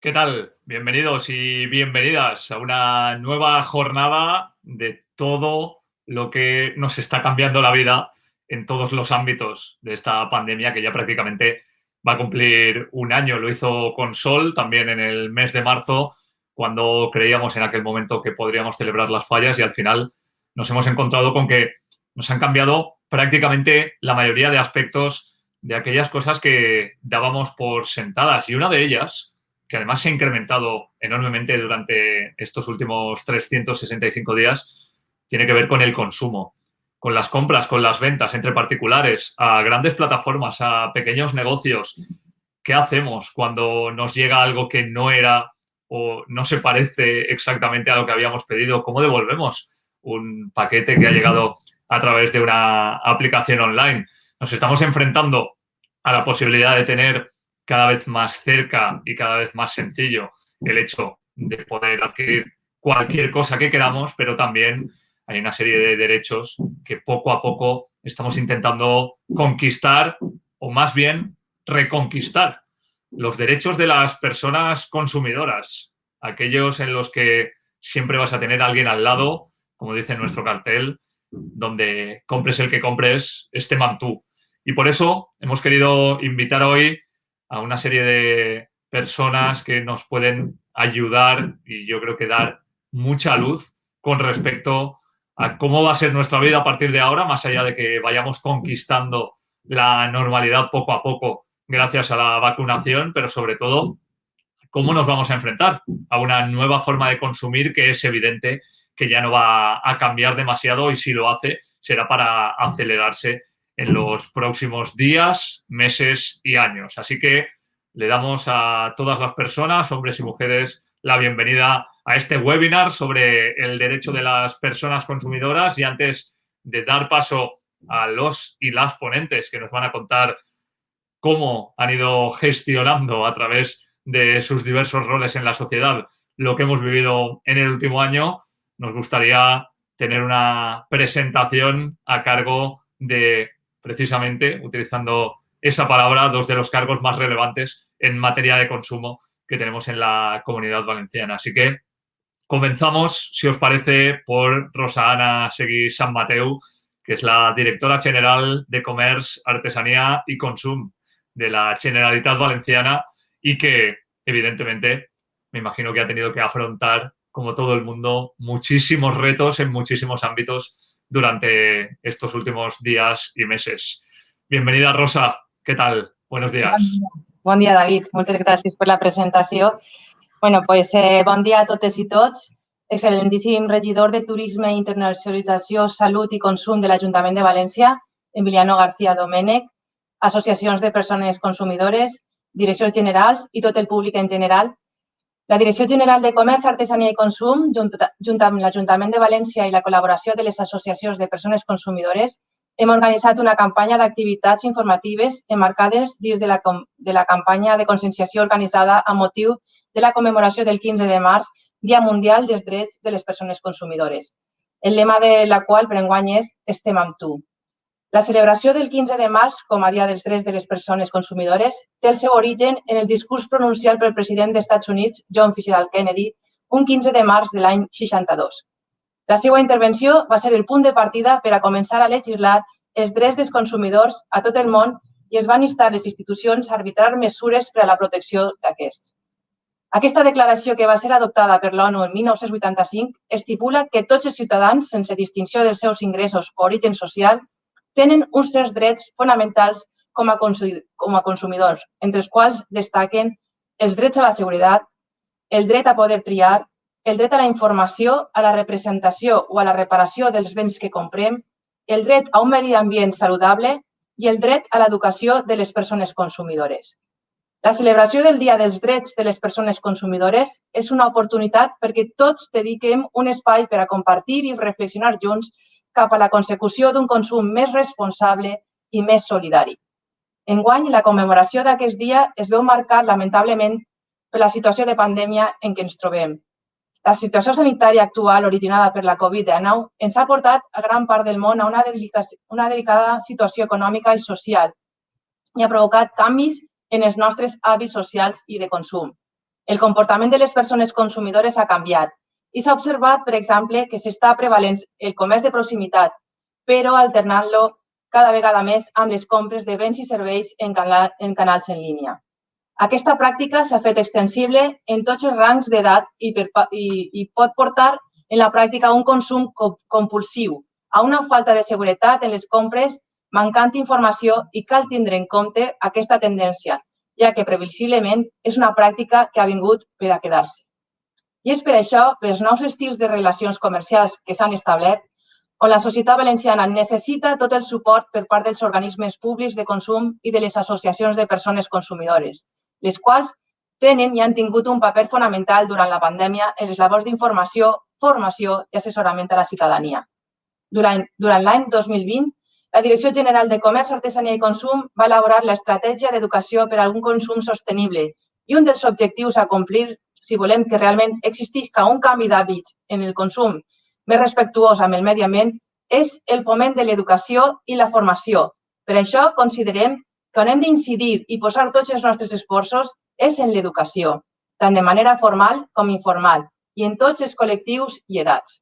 ¿Qué tal? Bienvenidos y bienvenidas a una nueva jornada de todo lo que nos está cambiando la vida en todos los ámbitos de esta pandemia que ya prácticamente va a cumplir un año. Lo hizo con Sol también en el mes de marzo, cuando creíamos en aquel momento que podríamos celebrar las fallas y al final nos hemos encontrado con que nos han cambiado prácticamente la mayoría de aspectos de aquellas cosas que dábamos por sentadas. Y una de ellas, que además se ha incrementado enormemente durante estos últimos 365 días, tiene que ver con el consumo, con las compras, con las ventas entre particulares, a grandes plataformas, a pequeños negocios. ¿Qué hacemos cuando nos llega algo que no era o no se parece exactamente a lo que habíamos pedido? ¿Cómo devolvemos un paquete que ha llegado a través de una aplicación online? Nos estamos enfrentando a la posibilidad de tener cada vez más cerca y cada vez más sencillo el hecho de poder adquirir cualquier cosa que queramos, pero también hay una serie de derechos que poco a poco estamos intentando conquistar o más bien reconquistar. Los derechos de las personas consumidoras, aquellos en los que siempre vas a tener a alguien al lado, como dice nuestro cartel, donde compres el que compres, esté mantú. Y por eso hemos querido invitar hoy a una serie de personas que nos pueden ayudar y yo creo que dar mucha luz con respecto a cómo va a ser nuestra vida a partir de ahora, más allá de que vayamos conquistando la normalidad poco a poco gracias a la vacunación, pero sobre todo cómo nos vamos a enfrentar a una nueva forma de consumir que es evidente que ya no va a cambiar demasiado y si lo hace será para acelerarse en los próximos días, meses y años. Así que le damos a todas las personas, hombres y mujeres, la bienvenida a este webinar sobre el derecho de las personas consumidoras y antes de dar paso a los y las ponentes que nos van a contar cómo han ido gestionando a través de sus diversos roles en la sociedad lo que hemos vivido en el último año, nos gustaría tener una presentación a cargo de, precisamente, utilizando esa palabra, dos de los cargos más relevantes en materia de consumo que tenemos en la Comunidad Valenciana. Así que comenzamos, si os parece, por Rosa Ana Seguí Sant Mateu, que es la directora general de Comerç, Artesanía y Consum de la Generalitat Valenciana y que, evidentemente, me imagino que ha tenido que afrontar, como todo el mundo, muchísimos retos en muchísimos ámbitos durante estos últimos días y meses. Bienvenida, Rosa. ¿Qué tal? Buenos días. Bon dia, David. Moltes gràcies per la presentació. Bon dia a totes i tots. Excel·lentíssim regidor de Turisme, Internacionalització, Salut i Consum de l'Ajuntament de València, Emiliano García Domènech, associacions de persones consumidores, direccions generals i tot el públic en general. La Direcció General de Comerç, Artesania i Consum, junt amb l'Ajuntament de València i la col·laboració de les associacions de persones consumidores, hem organitzat una campanya d'activitats informatives emmarcades dins de la campanya de conscienciació organitzada amb motiu de la commemoració del 15 de març, Dia Mundial dels Drets de les Persones Consumidores. El lema de la qual per enguany és Estem amb tu. La celebració del 15 de març com a Dia dels Drets de les Persones Consumidores té el seu origen en el discurs pronunciat pel president dels Estats Units, John Fitzgerald Kennedy, un 15 de març de l'any 62. La seva intervenció va ser el punt de partida per a començar a legislar els drets dels consumidors a tot el món i es van instar les institucions a arbitrar mesures per a la protecció d'aquests. Aquesta declaració, que va ser adoptada per l'ONU en 1985, estipula que tots els ciutadans, sense distinció dels seus ingressos o origen social, tenen uns certs drets fonamentals com a consumidors, entre els quals destaquen els drets a la seguretat, el dret a poder triar, el dret a la informació, a la representació o a la reparació dels béns que comprem, el dret a un medi ambient saludable i el dret a l'educació de les persones consumidores. La celebració del Dia dels Drets de les Persones Consumidores és una oportunitat perquè tots dediquem un espai per a compartir i reflexionar junts cap a la consecució d'un consum més responsable i més solidari. Enguany, la commemoració d'aquest dia es veu marcat, lamentablement, per la situació de pandèmia en què ens trobem. La situació sanitària actual, originada per la Covid-19, ens ha portat a gran part del món a una delicada situació econòmica i social i ha provocat canvis en els nostres hàbits socials i de consum. El comportament de les persones consumidores ha canviat i s'ha observat, per exemple, que s'està prevalent el comerç de proximitat, però alternant-lo cada vegada més amb les compres de béns i serveis en canals en línia. Aquesta pràctica s'ha fet extensible en tots els rangs d'edat i pot portar en la pràctica a un consum compulsiu, a una falta de seguretat en les compres, mancant informació, i cal tindre en compte aquesta tendència, ja que previsiblement és una pràctica que ha vingut per a quedar-se. I és per això, pels nous estils de relacions comercials que s'han establert, on la societat valenciana necessita tot el suport per part dels organismes públics de consum i de les associacions de persones consumidores, les quals tenen i han tingut un paper fonamental durant la pandèmia en les labors d'informació, formació i assessorament a la ciutadania. Durant l'any 2020, la Direcció General de Comerç, Artesania i Consum va elaborar l'estratègia d'educació per a un consum sostenible i un dels objectius a complir, si volem que realment existisca un canvi d'hàbits en el consum més respectuós amb el medi ambient, és el foment de l'educació i la formació. Per això considerem que on hem d'incidir i posar tots els nostres esforços és en l'educació, tant de manera formal com informal, i en tots els col·lectius i edats.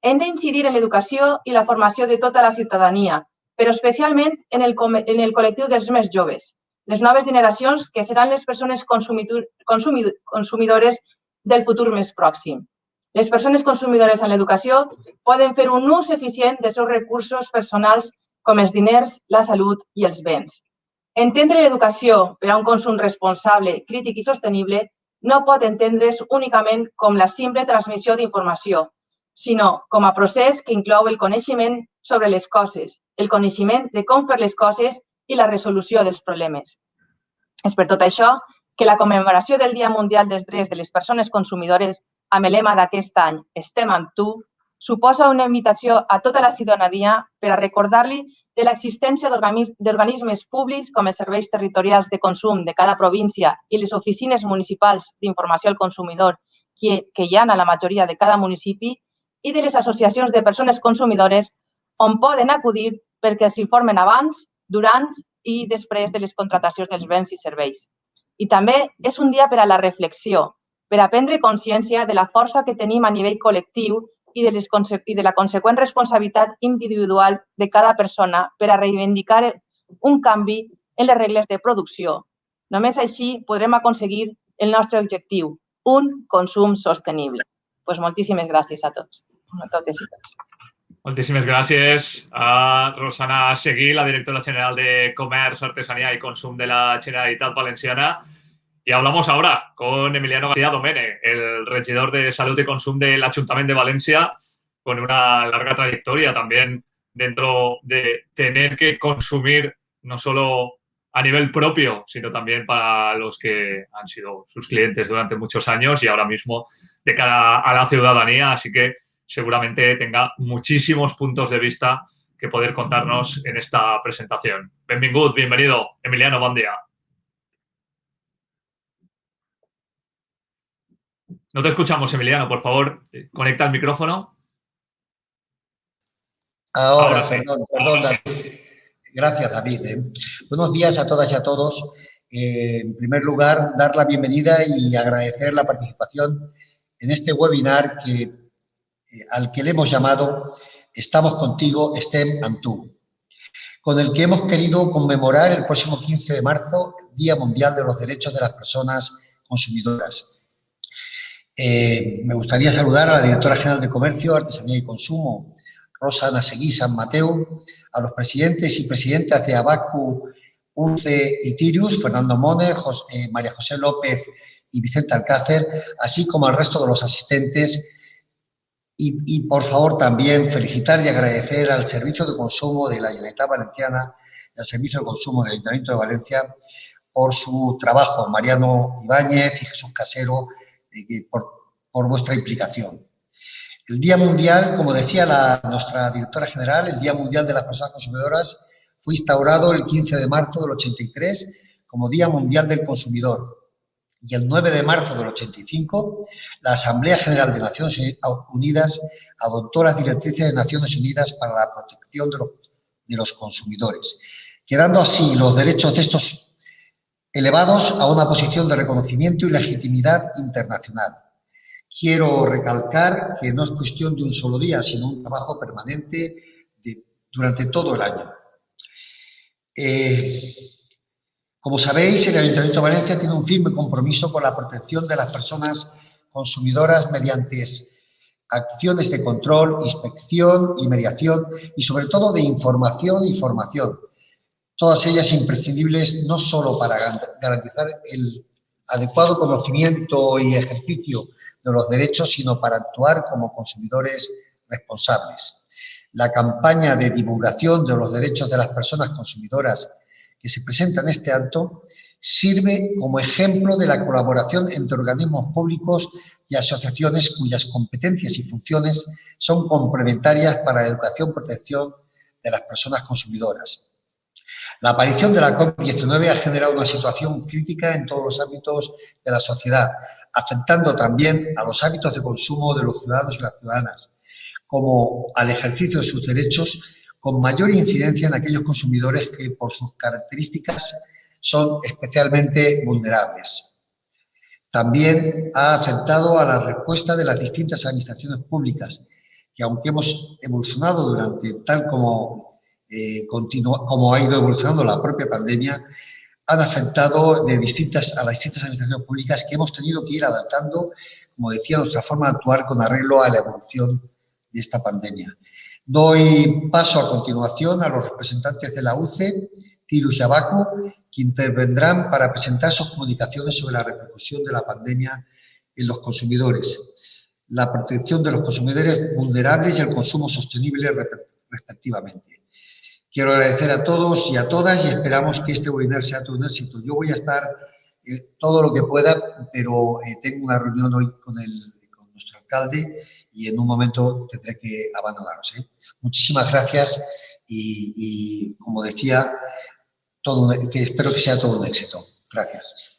Hem d'incidir en l'educació i la formació de tota la ciutadania, però especialment en el col·lectiu dels més joves, les noves generacions que seran les persones consumidores del futur més pròxim. Les persones consumidores en l'educació poden fer un ús eficient dels seus recursos personals com els diners, la salut i els béns. Entendre l'educació per a un consum responsable, crític i sostenible no pot entendre's únicament com la simple transmissió d'informació, sinó com a procés que inclou el coneixement sobre les coses, el coneixement de com fer les coses i la resolució dels problemes. És per tot això que la commemoració del Dia Mundial dels Drets de les Persones Consumidores amb el lema d'aquest any, Estem amb tu, suposa una invitació a tota la ciutadania per a recordar-li de l'existència d'organismes públics com els serveis territorials de consum de cada província i les oficines municipals d'informació al consumidor que hi ha a la majoria de cada municipi i de les associacions de persones consumidores on poden acudir perquè s'informen abans, durant i després de les contractacions dels béns i serveis. I també és un dia per a la reflexió, per a prendre consciència de la força que tenim a nivell col·lectiu i de la conseqüent responsabilitat individual de cada persona per a reivindicar un canvi en les regles de producció. Només així podrem aconseguir el nostre objectiu, un consum sostenible. Moltíssimes gràcies a tots. A totes i tots. Moltíssimes gràcies a Rosana Seguí, la directora general de Comerç, Artesanía y Consum de la Generalitat Valenciana. Y hablamos ahora con Emiliano García Domene, el regidor de Salud y Consum del Ayuntamiento de Valencia, con una larga trayectoria también dentro de tener que consumir no solo a nivel propio, sino también para los que han sido sus clientes durante muchos años y ahora mismo de cara a la ciudadanía. Así que seguramente tenga muchísimos puntos de vista que poder contarnos en esta presentación. Benvingut, bienvenido. Emiliano, buen día. No te escuchamos, Emiliano, por favor, conecta el micrófono. Ahora sí. Perdón, David. Gracias, David. Buenos días a todas y a todos. En primer lugar, dar la bienvenida y agradecer la participación en este webinar al que le hemos llamado Estamos contigo, Estem amb tu, con el que hemos querido conmemorar el próximo 15 de marzo, Día Mundial de los Derechos de las Personas Consumidoras. Me gustaría saludar a la directora general de Comercio, Artesanía y Consumo, Rosana Seguí San Mateu, a los presidentes y presidentas de Abacu, UNCE y Tirius, Fernando Mone, María José López y Vicente Alcácer, así como al resto de los asistentes. Y por favor, también felicitar y agradecer al Servicio de Consumo de la Generalitat Valenciana y al Servicio de Consumo del Ayuntamiento de Valencia por su trabajo, Mariano Ibáñez y Jesús Casero, por vuestra implicación. El Día Mundial, como decía nuestra directora general, el Día Mundial de las Personas Consumidoras fue instaurado el 15 de marzo del 83 como Día Mundial del Consumidor. Y el 9 de marzo del 85, la Asamblea General de Naciones Unidas adoptó las directrices de Naciones Unidas para la protección de los consumidores, quedando así los derechos de estos elevados a una posición de reconocimiento y legitimidad internacional. Quiero recalcar que no es cuestión de un solo día, sino un trabajo permanente durante todo el año. Como sabéis, el Ayuntamiento de Valencia tiene un firme compromiso con la protección de las personas consumidoras mediante acciones de control, inspección y mediación y, sobre todo, de información y formación. Todas ellas imprescindibles no solo para garantizar el adecuado conocimiento y ejercicio de los derechos, sino para actuar como consumidores responsables. La campaña de divulgación de los derechos de las personas consumidoras que se presenta en este acto sirve como ejemplo de la colaboración entre organismos públicos y asociaciones cuyas competencias y funciones son complementarias para la educación y protección de las personas consumidoras. La aparición de la COVID-19 ha generado una situación crítica en todos los ámbitos de la sociedad, afectando también a los hábitos de consumo de los ciudadanos y las ciudadanas, como al ejercicio de sus derechos, con mayor incidencia en aquellos consumidores que, por sus características, son especialmente vulnerables. También ha afectado a la respuesta de las distintas administraciones públicas, que aunque hemos evolucionado durante tal como ha ido evolucionando la propia pandemia, han afectado a las distintas administraciones públicas que hemos tenido que ir adaptando, como decía, nuestra forma de actuar con arreglo a la evolución de esta pandemia. Doy paso a continuación a los representantes de la UCE, Tirus y Abacu, que intervendrán para presentar sus comunicaciones sobre la repercusión de la pandemia en los consumidores, la protección de los consumidores vulnerables y el consumo sostenible respectivamente. Quiero agradecer a todos y a todas y esperamos que este webinar sea todo un éxito. Yo voy a estar todo lo que pueda, pero tengo una reunión hoy con nuestro alcalde y en un momento tendré que abandonaros. Muchísimas gracias y como decía, que espero que sea todo un éxito. Gracias.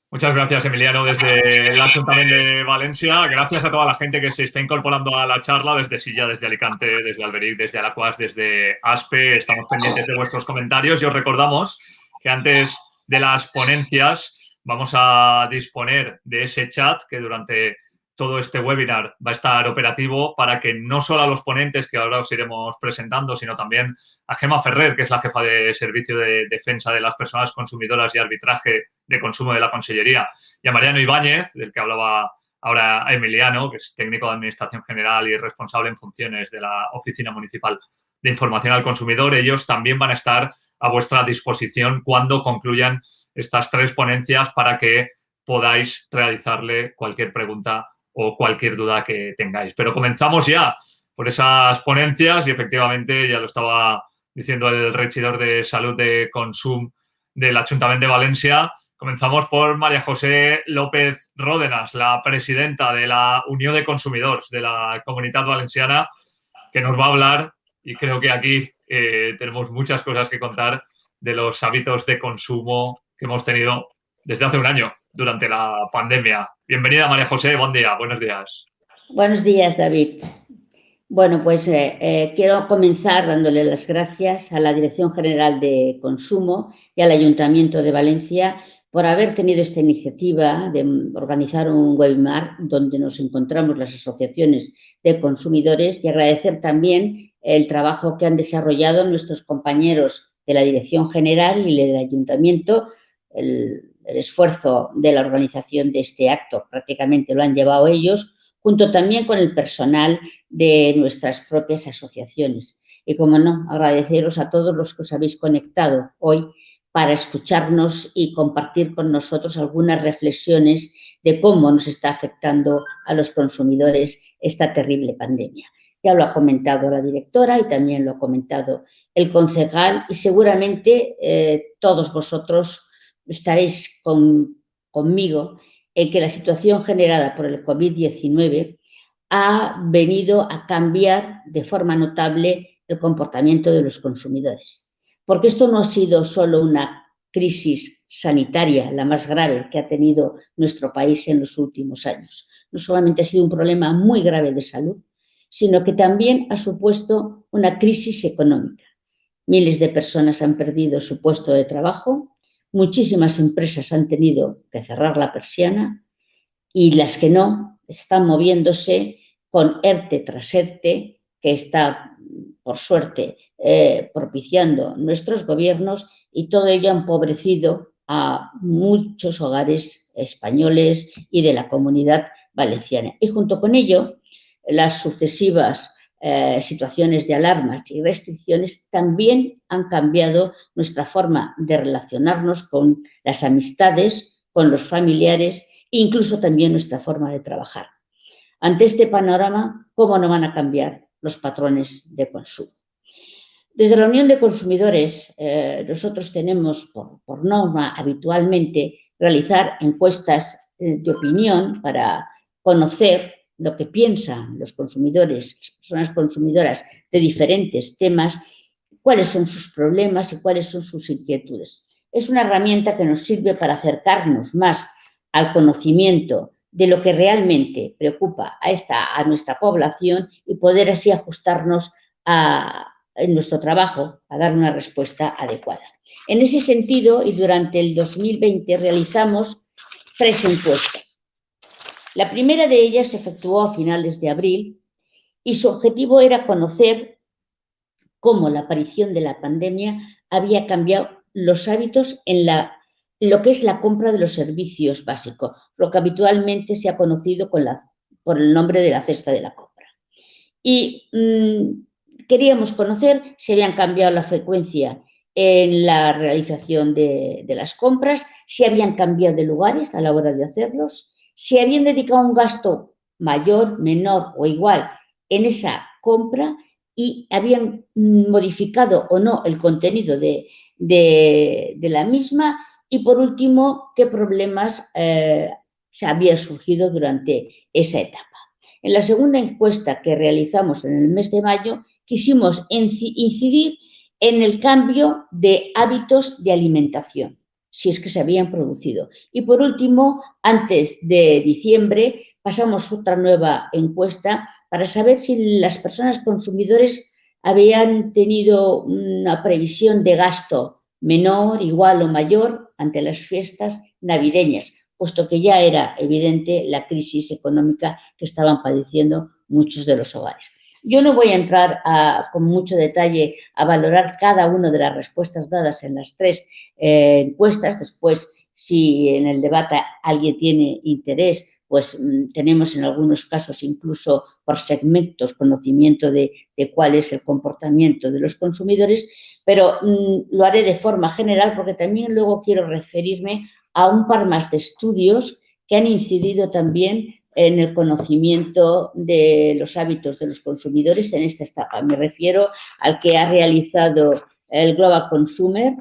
Muchas gracias, Emiliano, desde el Ayuntamiento de Valencia. Gracias a toda la gente que se está incorporando a la charla, desde Silla, desde Alicante, desde Alberic, desde Alacuas, desde Aspe. Estamos pendientes de vuestros comentarios y os recordamos que antes de las ponencias vamos a disponer de ese chat que durante todo este webinar va a estar operativo para que no solo a los ponentes que ahora os iremos presentando, sino también a Gemma Ferrer, que es la jefa de Servicio de Defensa de las Personas Consumidoras y Arbitraje de Consumo de la Consellería, y a Mariano Ibáñez, del que hablaba ahora Emiliano, que es técnico de Administración General y responsable en funciones de la Oficina Municipal de Información al Consumidor. Ellos también van a estar a vuestra disposición cuando concluyan estas tres ponencias para que podáis realizarle cualquier pregunta o cualquier duda que tengáis. Pero comenzamos ya por esas ponencias y efectivamente ya lo estaba diciendo el regidor de Salud de Consum del Ayuntamiento de Valencia. Comenzamos por María José López Ródenas, la presidenta de la Unión de Consumidors de la Comunitat Valenciana, que nos va a hablar, y creo que aquí tenemos muchas cosas que contar, de los hábitos de consumo que hemos tenido desde hace un año, durante la pandemia. Bienvenida, María José, buen día, buenos días. Buenos días, David. Bueno, pues quiero comenzar dándole las gracias a la Dirección General de Consumo y al Ayuntamiento de Valencia por haber tenido esta iniciativa de organizar un webinar donde nos encontramos las asociaciones de consumidores y agradecer también el trabajo que han desarrollado nuestros compañeros de la Dirección General y del Ayuntamiento, el esfuerzo de la organización de este acto. Prácticamente lo han llevado ellos, junto también con el personal de nuestras propias asociaciones. Y, como no, agradeceros a todos los que os habéis conectado hoy para escucharnos y compartir con nosotros algunas reflexiones de cómo nos está afectando a los consumidores esta terrible pandemia. Ya lo ha comentado la directora y también lo ha comentado el concejal y seguramente todos vosotros estaréis conmigo en que la situación generada por el COVID-19 ha venido a cambiar de forma notable el comportamiento de los consumidores. Porque esto no ha sido solo una crisis sanitaria, la más grave que ha tenido nuestro país en los últimos años. No solamente ha sido un problema muy grave de salud, sino que también ha supuesto una crisis económica. Miles de personas han perdido su puesto de trabajo, muchísimas empresas han tenido que cerrar la persiana y las que no están moviéndose con ERTE tras ERTE, que está, por suerte, propiciando nuestros gobiernos, y todo ello ha empobrecido a muchos hogares españoles y de la Comunidad Valenciana. Y junto con ello, las sucesivas situaciones de alarmas y restricciones también han cambiado nuestra forma de relacionarnos con las amistades, con los familiares e incluso también nuestra forma de trabajar. Ante este panorama, ¿cómo no van a cambiar los patrones de consumo? Desde la Unión de Consumidores, nosotros tenemos por norma habitualmente realizar encuestas de opinión para conocer lo que piensan los consumidores, las personas consumidoras de diferentes temas, cuáles son sus problemas y cuáles son sus inquietudes. Es una herramienta que nos sirve para acercarnos más al conocimiento de lo que realmente preocupa a nuestra población y poder así ajustarnos en nuestro trabajo a dar una respuesta adecuada. En ese sentido, y durante el 2020 realizamos 3 encuestas. La primera de ellas se efectuó a finales de abril y su objetivo era conocer cómo la aparición de la pandemia había cambiado los hábitos en lo que es la compra de los servicios básicos, lo que habitualmente se ha conocido por el nombre de la cesta de la compra. Y queríamos conocer si habían cambiado la frecuencia en la realización de las compras, si habían cambiado de lugares a la hora de hacerlos, si habían dedicado un gasto mayor, menor o igual en esa compra y habían modificado o no el contenido de la misma, y por último, qué problemas se habían surgido durante esa etapa. En la segunda encuesta que realizamos en el mes de mayo, quisimos incidir en el cambio de hábitos de alimentación, si es que se habían producido. Y por último, antes de diciembre, pasamos otra nueva encuesta para saber si las personas consumidores habían tenido una previsión de gasto menor, igual o mayor ante las fiestas navideñas, puesto que ya era evidente la crisis económica que estaban padeciendo muchos de los hogares. Yo no voy a entrar con mucho detalle a valorar cada una de las respuestas dadas en las 3 encuestas. Después, si en el debate alguien tiene interés, pues tenemos en algunos casos incluso por segmentos conocimiento de cuál es el comportamiento de los consumidores, pero lo haré de forma general porque también luego quiero referirme a un par más de estudios que han incidido también en el conocimiento de los hábitos de los consumidores en esta etapa. Me refiero al que ha realizado el Global Consumer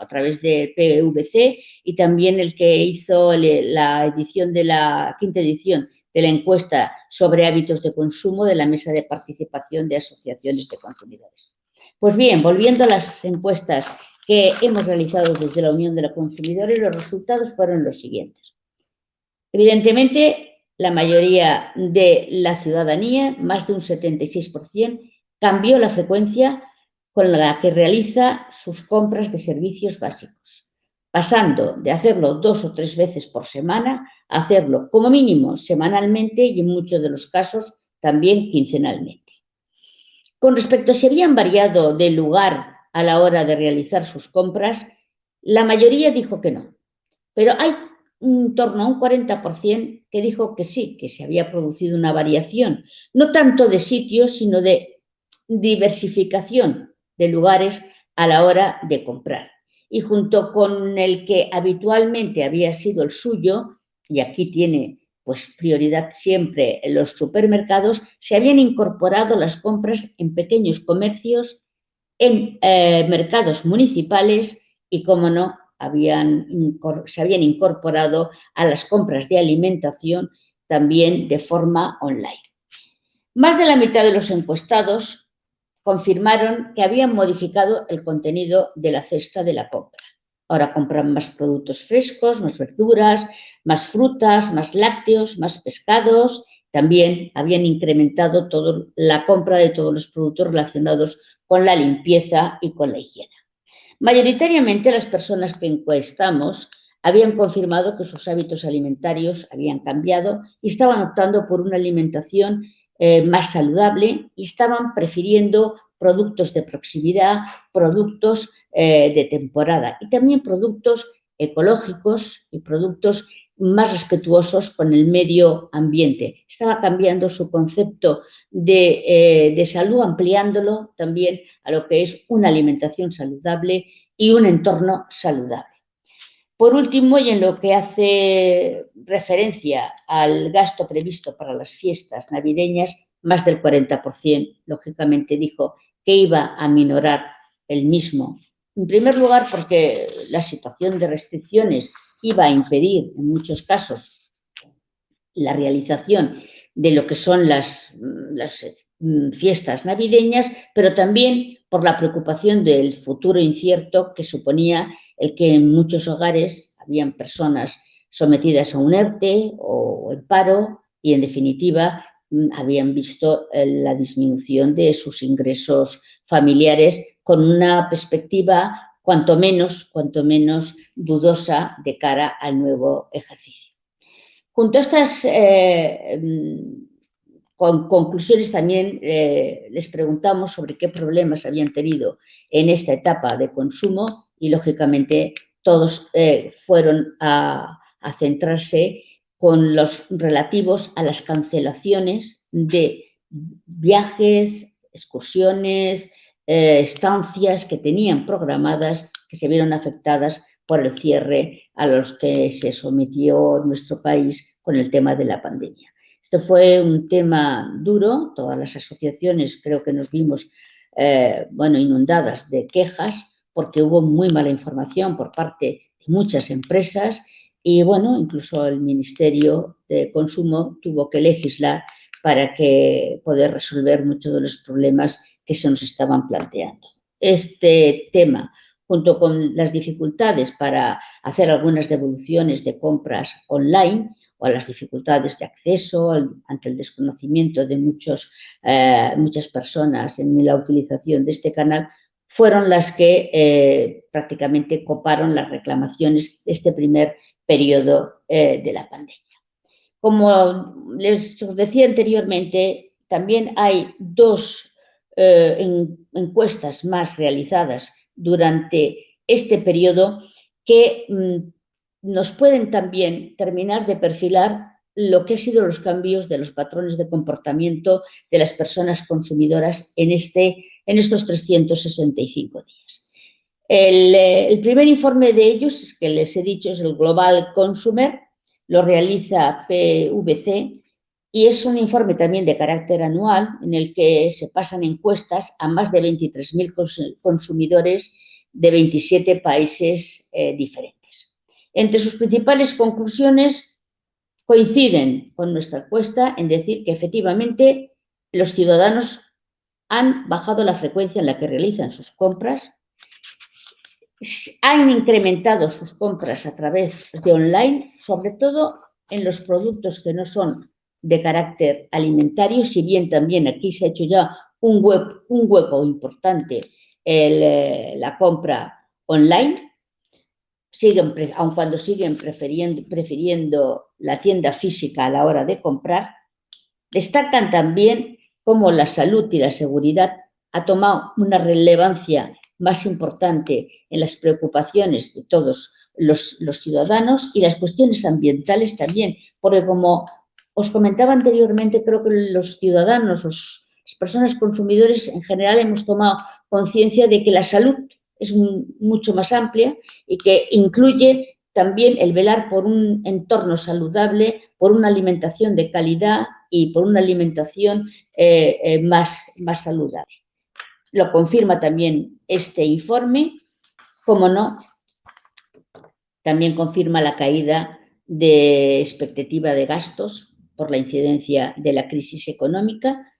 a través de PwC y también el que hizo la edición de la 5ª edición de la encuesta sobre hábitos de consumo de la Mesa de Participación de Asociaciones de Consumidores. Pues bien, volviendo a las encuestas que hemos realizado desde la Unión de los Consumidores, los resultados fueron los siguientes. Evidentemente, la mayoría de la ciudadanía, más de un 76%, cambió la frecuencia con la que realiza sus compras de servicios básicos, pasando de hacerlo 2 o 3 veces por semana a hacerlo como mínimo semanalmente y en muchos de los casos también quincenalmente. Con respecto a si habían variado de lugar a la hora de realizar sus compras, la mayoría dijo que no, pero hay en torno a un 40% que dijo que sí, que se había producido una variación, no tanto de sitios, sino de diversificación de lugares a la hora de comprar. Y junto con el que habitualmente había sido el suyo, y aquí tiene pues prioridad siempre en los supermercados, se habían incorporado las compras en pequeños comercios, en mercados municipales y, como no, se habían incorporado a las compras de alimentación también de forma online. Más de la mitad de los encuestados confirmaron que habían modificado el contenido de la cesta de la compra. Ahora compran más productos frescos, más verduras, más frutas, más lácteos, más pescados. También habían incrementado la compra de todos los productos relacionados con la limpieza y con la higiene. Mayoritariamente las personas que encuestamos habían confirmado que sus hábitos alimentarios habían cambiado y estaban optando por una alimentación más saludable y estaban prefiriendo productos de proximidad, productos de temporada y también productos ecológicos y productos más respetuosos con el medio ambiente. Estaba cambiando su concepto de salud, ampliándolo también a lo que es una alimentación saludable y un entorno saludable. Por último, y en lo que hace referencia al gasto previsto para las fiestas navideñas, más del 40%, lógicamente, dijo que iba a minorar el mismo. En primer lugar, porque la situación de restricciones iba a impedir, en muchos casos, la realización de lo que son las fiestas navideñas, pero también por la preocupación del futuro incierto que suponía el que en muchos hogares habían personas sometidas a un ERTE o el paro y, en definitiva, habían visto la disminución de sus ingresos familiares con una perspectiva cuanto menos dudosa de cara al nuevo ejercicio. Junto a estas conclusiones también les preguntamos sobre qué problemas habían tenido en esta etapa de consumo y, lógicamente, todos fueron a centrarse con los relativos a las cancelaciones de viajes, excursiones, estancias que tenían programadas, que se vieron afectadas por el cierre a los que se sometió nuestro país con el tema de la pandemia. Esto fue un tema duro, todas las asociaciones creo que nos vimos inundadas de quejas porque hubo muy mala información por parte de muchas empresas y incluso el Ministerio de Consumo tuvo que legislar para poder resolver muchos de los problemas que se nos estaban planteando. Este tema, junto con las dificultades para hacer algunas devoluciones de compras online o las dificultades de acceso ante el desconocimiento de muchas personas en la utilización de este canal, fueron las que prácticamente coparon las reclamaciones de este primer periodo de la pandemia. Como les decía anteriormente, también hay dos encuestas más realizadas durante este periodo que nos pueden también terminar de perfilar lo que han sido los cambios de los patrones de comportamiento de las personas consumidoras en estos 365 días. El primer informe de ellos, que les he dicho, es el Global Consumer, lo realiza PwC y es un informe también de carácter anual en el que se pasan encuestas a más de 23.000 consumidores de 27 países diferentes. Entre sus principales conclusiones coinciden con nuestra encuesta en decir que efectivamente los ciudadanos han bajado la frecuencia en la que realizan sus compras, han incrementado sus compras a través de online, sobre todo en los productos que no son de carácter alimentario, si bien también aquí se ha hecho ya un hueco importante la compra online, aun cuando siguen prefiriendo la tienda física a la hora de comprar. Destacan también cómo la salud y la seguridad ha tomado una relevancia más importante en las preocupaciones de todos los ciudadanos y las cuestiones ambientales también, porque como os comentaba anteriormente, creo que los ciudadanos, las personas consumidores en general hemos tomado conciencia de que la salud es mucho más amplia y que incluye también el velar por un entorno saludable, por una alimentación de calidad y por una alimentación más saludable. Lo confirma también este informe, como no, también confirma la caída de expectativa de gastos por la incidencia de la crisis económica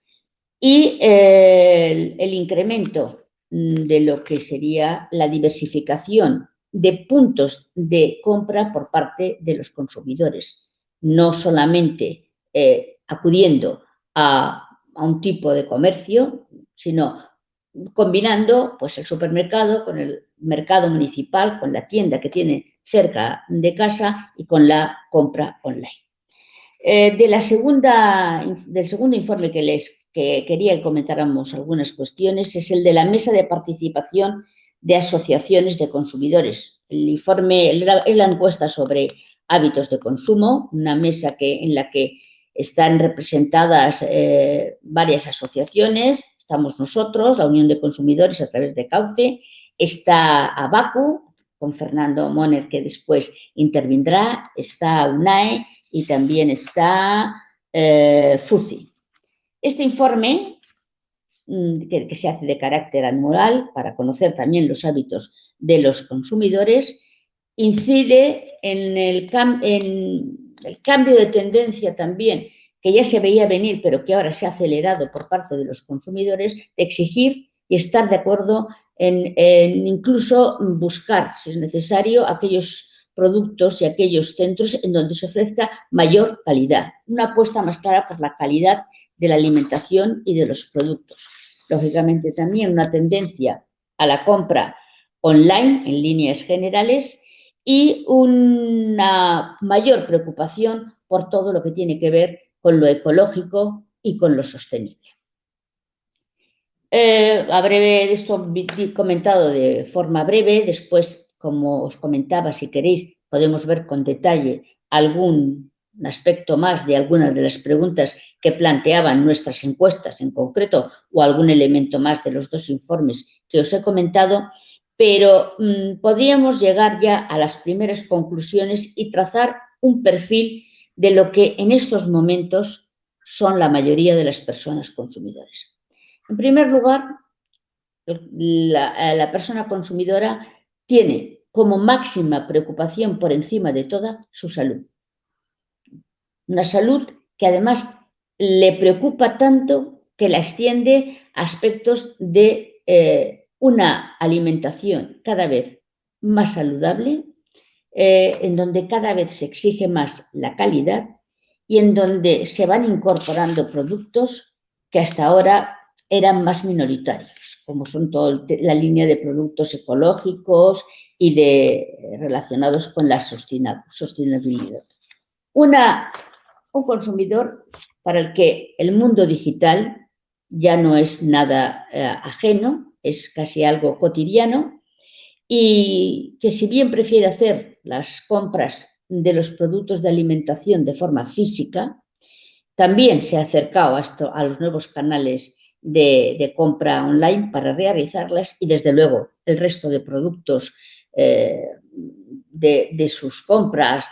y el incremento de lo que sería la diversificación de puntos de compra por parte de los consumidores, no solamente acudiendo a un tipo de comercio, sino combinando pues, el supermercado con el mercado municipal, con la tienda que tiene cerca de casa y con la compra online. Del segundo informe que quería que comentáramos algunas cuestiones es el de la mesa de participación de asociaciones de consumidores. El informe es la encuesta sobre hábitos de consumo, una mesa en la que están representadas varias asociaciones. Estamos nosotros, la Unión de Consumidores a través de Cauce, está Abacu, con Fernando Moner, que después intervendrá, está UNAE y también está FUCI. Este informe, que se hace de carácter anual para conocer también los hábitos de los consumidores, incide en el cambio de tendencia también, que ya se veía venir, pero que ahora se ha acelerado por parte de los consumidores, de exigir y estar de acuerdo en incluso buscar, si es necesario, aquellos productos y aquellos centros en donde se ofrezca mayor calidad. Una apuesta más clara por la calidad de la alimentación y de los productos. Lógicamente también una tendencia a la compra online en líneas generales y una mayor preocupación por todo lo que tiene que ver con lo ecológico y con lo sostenible. A breve, esto comentado de forma breve, después, como os comentaba, si queréis, podemos ver con detalle algún aspecto más de algunas de las preguntas que planteaban nuestras encuestas en concreto o algún elemento más de los dos informes que os he comentado, pero podríamos llegar ya a las primeras conclusiones y trazar un perfil de lo que en estos momentos son la mayoría de las personas consumidoras. En primer lugar, la persona consumidora tiene como máxima preocupación por encima de toda su salud. Una salud que además le preocupa tanto que la extiende a aspectos de una alimentación cada vez más saludable, en donde cada vez se exige más la calidad y en donde se van incorporando productos que hasta ahora eran más minoritarios, como son toda la línea de productos ecológicos y relacionados con la sostenibilidad. Un consumidor para el que el mundo digital ya no es nada ajeno, es casi algo cotidiano y que si bien prefiere hacer las compras de los productos de alimentación de forma física, también se ha acercado a los nuevos canales de compra online para realizarlas y, desde luego, el resto de productos de sus compras,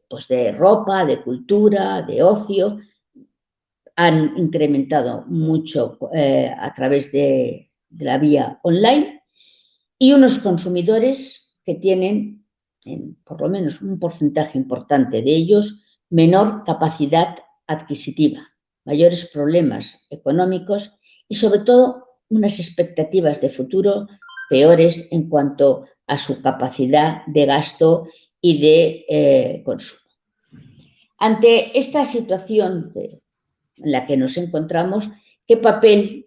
pues de ropa, de cultura, de ocio, han incrementado mucho a través de la vía online y unos consumidores que tienen, por lo menos un porcentaje importante de ellos, menor capacidad adquisitiva, mayores problemas económicos y, sobre todo, unas expectativas de futuro peores en cuanto a su capacidad de gasto y de consumo. Ante esta situación en la que nos encontramos, ¿qué papel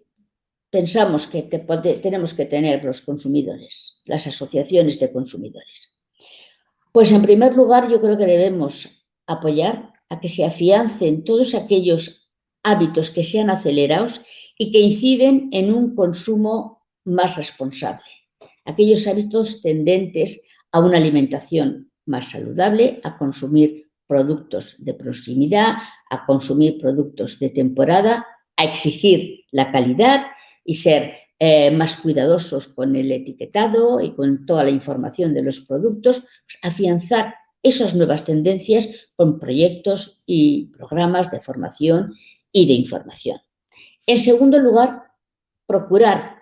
pensamos que tenemos que tener los consumidores, las asociaciones de consumidores? Pues, en primer lugar, yo creo que debemos apoyar a que se afiancen todos aquellos hábitos que sean acelerados y que inciden en un consumo más responsable. Aquellos hábitos tendentes a una alimentación más saludable, a consumir productos de proximidad, a consumir productos de temporada, a exigir la calidad y ser más cuidadosos con el etiquetado y con toda la información de los productos, pues afianzar esas nuevas tendencias con proyectos y programas de formación y de información. En segundo lugar, procurar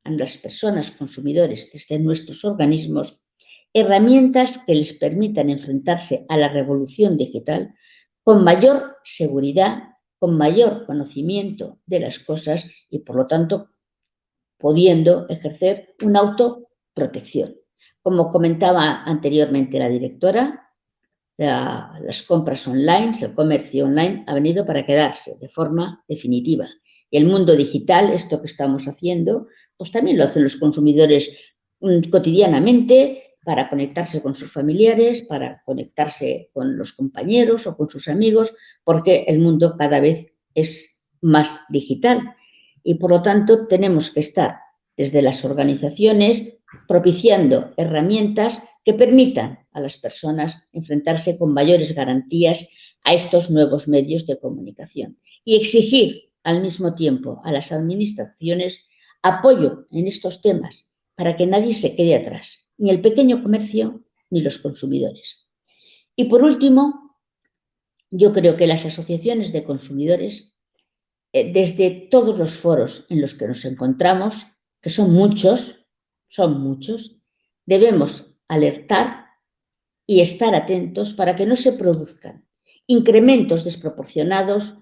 a las personas consumidores desde nuestros organismos herramientas que les permitan enfrentarse a la revolución digital con mayor seguridad, con mayor conocimiento de las cosas y, por lo tanto, pudiendo ejercer una autoprotección. Como comentaba anteriormente la directora, las compras online, el comercio online ha venido para quedarse de forma definitiva Y el mundo digital, esto que estamos haciendo, pues también lo hacen los consumidores cotidianamente para conectarse con sus familiares, para conectarse con los compañeros o con sus amigos, porque el mundo cada vez es más digital. Y por lo tanto tenemos que estar desde las organizaciones propiciando herramientas que permitan a las personas enfrentarse con mayores garantías a estos nuevos medios de comunicación y exigir al mismo tiempo a las administraciones apoyo en estos temas para que nadie se quede atrás, ni el pequeño comercio ni los consumidores. Y por último, yo creo que las asociaciones de consumidores, desde todos los foros en los que nos encontramos, que son muchos, debemos alertar y estar atentos para que no se produzcan incrementos desproporcionados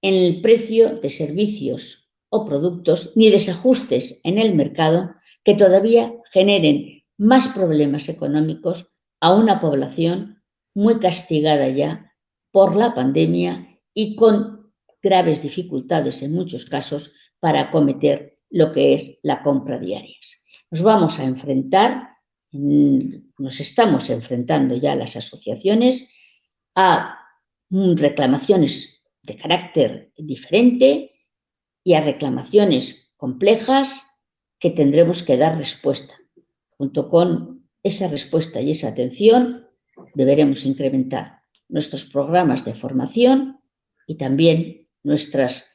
en el precio de servicios o productos ni desajustes en el mercado que todavía generen más problemas económicos a una población muy castigada ya por la pandemia y con graves dificultades en muchos casos para acometer lo que es la compra diaria. Nos vamos a enfrentar, nos estamos enfrentando ya las asociaciones a reclamaciones de carácter diferente y a reclamaciones complejas que tendremos que dar respuesta. Junto con esa respuesta y esa atención, deberemos incrementar nuestros programas de formación y también nuestras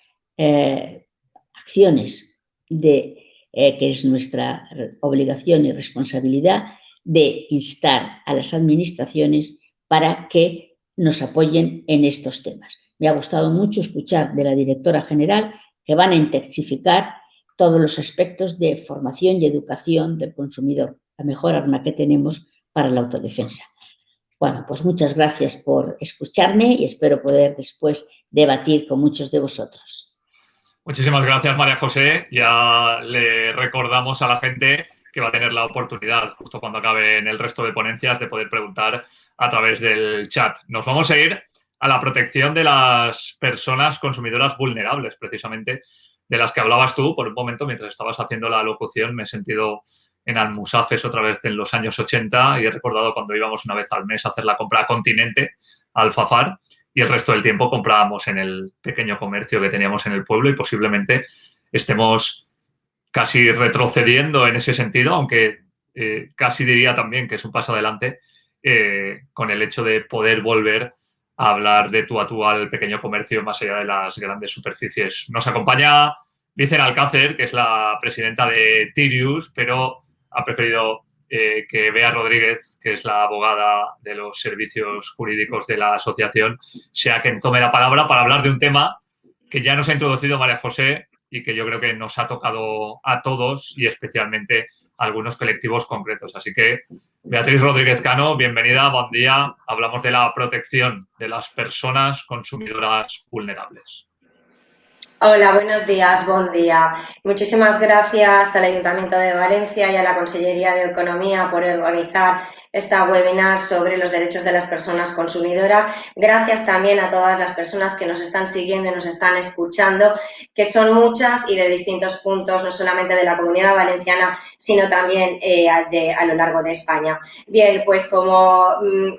acciones que es nuestra obligación y responsabilidad de instar a las administraciones para que nos apoyen en estos temas. Me ha gustado mucho escuchar de la directora general que van a intensificar todos los aspectos de formación y educación del consumidor, la mejor arma que tenemos para la autodefensa. Bueno, pues muchas gracias por escucharme y espero poder después debatir con muchos de vosotros. Muchísimas gracias, María José. Ya le recordamos a la gente que va a tener la oportunidad, justo cuando acaben el resto de ponencias, de poder preguntar a través del chat. Nos vamos a ir a la protección de las personas consumidoras vulnerables, precisamente, de las que hablabas tú. Por un momento, mientras estabas haciendo la locución, me he sentido en Almusafes otra vez en los años 80 y he recordado cuando íbamos una vez al mes a hacer la compra a Continente, a Alfafar, y el resto del tiempo comprábamos en el pequeño comercio que teníamos en el pueblo y posiblemente estemos casi retrocediendo en ese sentido, aunque casi diría también que es un paso adelante con el hecho de poder volver a hablar de tú a tú al pequeño comercio más allá de las grandes superficies. Nos acompaña Vicen Alcácer, que es la presidenta de Tirius, pero ha preferido que Bea Rodríguez, que es la abogada de los servicios jurídicos de la asociación, sea quien tome la palabra para hablar de un tema que ya nos ha introducido María José y que yo creo que nos ha tocado a todos y especialmente a algunos colectivos concretos. Así que, Beatriz Rodríguez Cano, bienvenida, buen día. Hablamos de la protección de las personas consumidoras vulnerables. Hola, buenos días, buen día. Muchísimas gracias al Ayuntamiento de Valencia y a la Consellería de Economía por organizar esta webinar sobre los derechos de las personas consumidoras. Gracias también a todas las personas que nos están siguiendo y nos están escuchando, que son muchas y de distintos puntos, no solamente de la Comunidad Valenciana, sino también a lo largo de España. Bien, pues como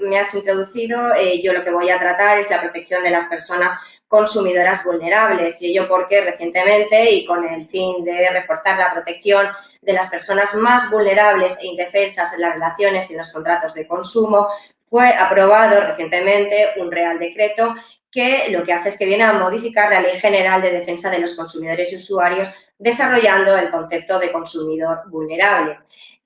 me has introducido, yo lo que voy a tratar es la protección de las personas consumidoras vulnerables, y ello porque recientemente, y con el fin de reforzar la protección de las personas más vulnerables e indefensas en las relaciones y en los contratos de consumo, fue aprobado recientemente un Real Decreto que lo que hace es que viene a modificar la Ley General de Defensa de los Consumidores y Usuarios, desarrollando el concepto de consumidor vulnerable.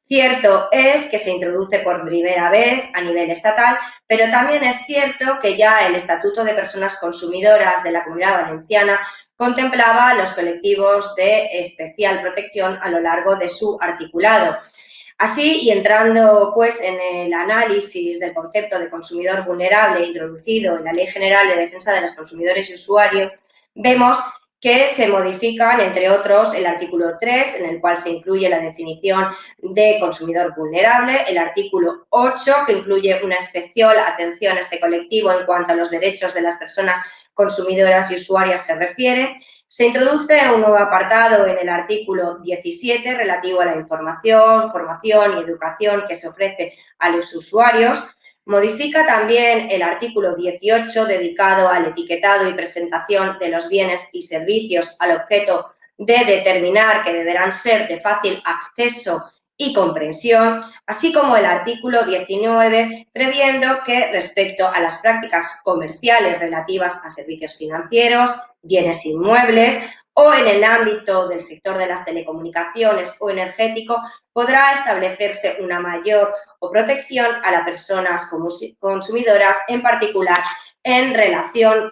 Cierto es que se introduce por primera vez a nivel estatal, pero también es cierto que ya el Estatuto de Personas Consumidoras de la Comunidad Valenciana contemplaba los colectivos de especial protección a lo largo de su articulado. Así, y entrando pues en el análisis del concepto de consumidor vulnerable introducido en la Ley General de Defensa de los Consumidores y Usuarios, vemos que se modifican, entre otros, el artículo 3, en el cual se incluye la definición de consumidor vulnerable, el artículo 8, que incluye una especial atención a este colectivo en cuanto a los derechos de las personas consumidoras y usuarias se refiere, se introduce un nuevo apartado en el artículo 17 relativo a la información, formación y educación que se ofrece a los usuarios. Modifica también el artículo 18 dedicado al etiquetado y presentación de los bienes y servicios al objeto de determinar que deberán ser de fácil acceso y comprensión, así como el artículo 19, previendo que respecto a las prácticas comerciales relativas a servicios financieros, bienes inmuebles o en el ámbito del sector de las telecomunicaciones o energético, podrá establecerse una mayor protección a las personas consumidoras, en particular en relación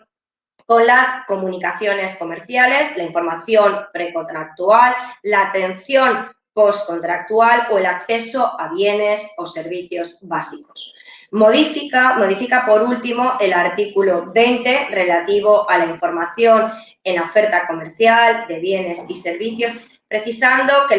con las comunicaciones comerciales, la información precontractual, la atención postcontractual o el acceso a bienes o servicios básicos. Modifica por último el artículo 20 relativo a la información en la oferta comercial de bienes y servicios, precisando que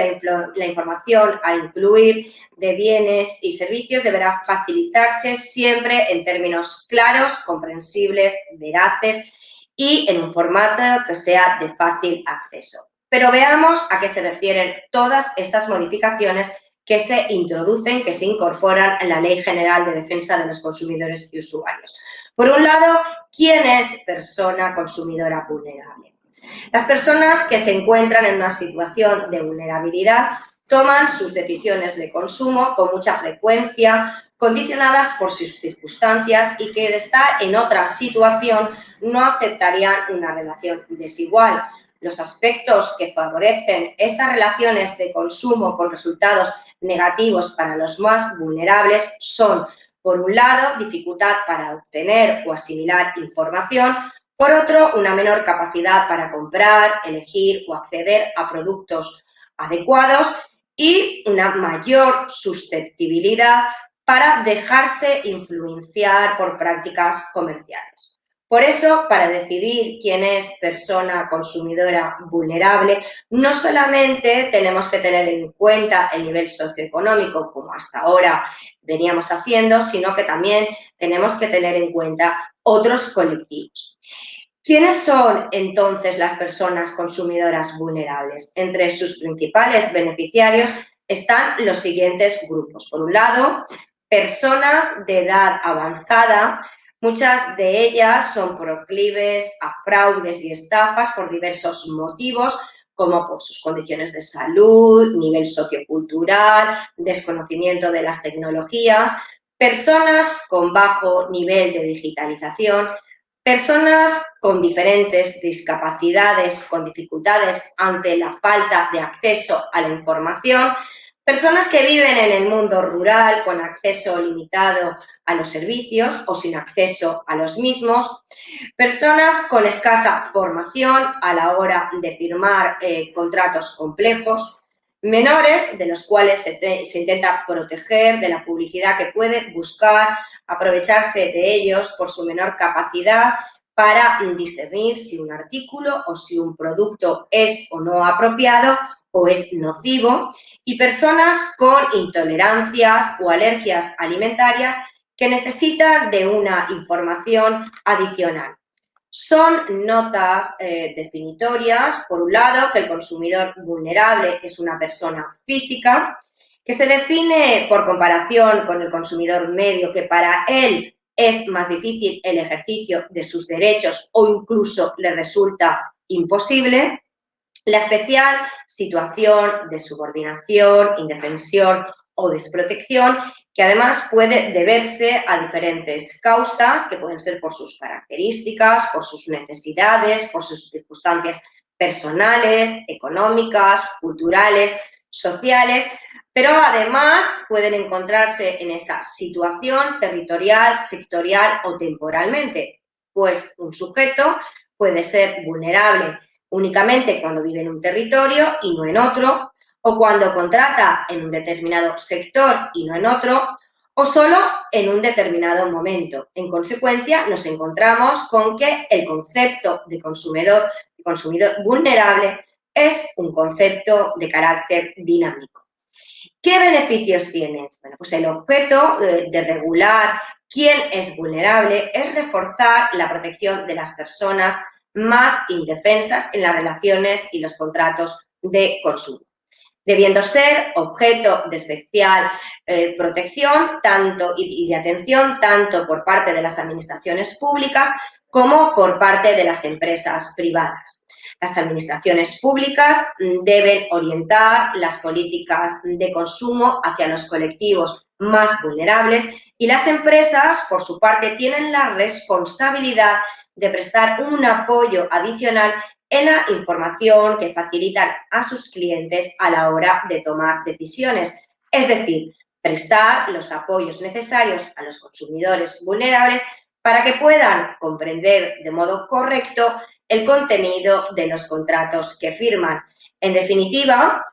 la información a incluir de bienes y servicios deberá facilitarse siempre en términos claros, comprensibles, veraces y en un formato que sea de fácil acceso. Pero veamos a qué se refieren todas estas modificaciones que se introducen, que se incorporan en la Ley General de Defensa de los Consumidores y Usuarios. Por un lado, ¿quién es persona consumidora vulnerable? Las personas que se encuentran en una situación de vulnerabilidad toman sus decisiones de consumo con mucha frecuencia, condicionadas por sus circunstancias y que de estar en otra situación no aceptarían una relación desigual. Los aspectos que favorecen estas relaciones de consumo con resultados negativos para los más vulnerables son, por un lado, dificultad para obtener o asimilar información, por otro, una menor capacidad para comprar, elegir o acceder a productos adecuados y una mayor susceptibilidad para dejarse influenciar por prácticas comerciales. Por eso, para decidir quién es persona consumidora vulnerable, no solamente tenemos que tener en cuenta el nivel socioeconómico, como hasta ahora veníamos haciendo, sino que también tenemos que tener en cuenta otros colectivos. ¿Quiénes son entonces las personas consumidoras vulnerables? Entre sus principales beneficiarios están los siguientes grupos. Por un lado, personas de edad avanzada. Muchas de ellas son proclives a fraudes y estafas por diversos motivos, como por sus condiciones de salud, nivel sociocultural, desconocimiento de las tecnologías, personas con bajo nivel de digitalización, personas con diferentes discapacidades, con dificultades ante la falta de acceso a la información, personas que viven en el mundo rural con acceso limitado a los servicios o sin acceso a los mismos, personas con escasa formación a la hora de firmar contratos complejos, menores de los cuales se intenta proteger de la publicidad que puede buscar aprovecharse de ellos por su menor capacidad para discernir si un artículo o si un producto es o no apropiado o es nocivo, y personas con intolerancias o alergias alimentarias que necesitan de una información adicional. Son notas definitorias, por un lado, que el consumidor vulnerable es una persona física, que se define por comparación con el consumidor medio, que para él es más difícil el ejercicio de sus derechos o incluso le resulta imposible. La especial situación de subordinación, indefensión o desprotección, que además puede deberse a diferentes causas, que pueden ser por sus características, por sus necesidades, por sus circunstancias personales, económicas, culturales, sociales, pero además pueden encontrarse en esa situación territorial, sectorial o temporalmente, pues un sujeto puede ser vulnerable únicamente cuando vive en un territorio y no en otro, o cuando contrata en un determinado sector y no en otro, o solo en un determinado momento. En consecuencia, nos encontramos con que el concepto de consumidor vulnerable es un concepto de carácter dinámico. ¿Qué beneficios tiene? Bueno, pues el objeto de regular quién es vulnerable, es reforzar la protección de las personas más indefensas en las relaciones y los contratos de consumo, debiendo ser objeto de especial protección y de atención tanto por parte de las administraciones públicas como por parte de las empresas privadas. Las administraciones públicas deben orientar las políticas de consumo hacia los colectivos más vulnerables y las empresas, por su parte, tienen la responsabilidad de prestar un apoyo adicional en la información que facilitan a sus clientes a la hora de tomar decisiones. Es decir, prestar los apoyos necesarios a los consumidores vulnerables para que puedan comprender de modo correcto el contenido de los contratos que firman. En definitiva,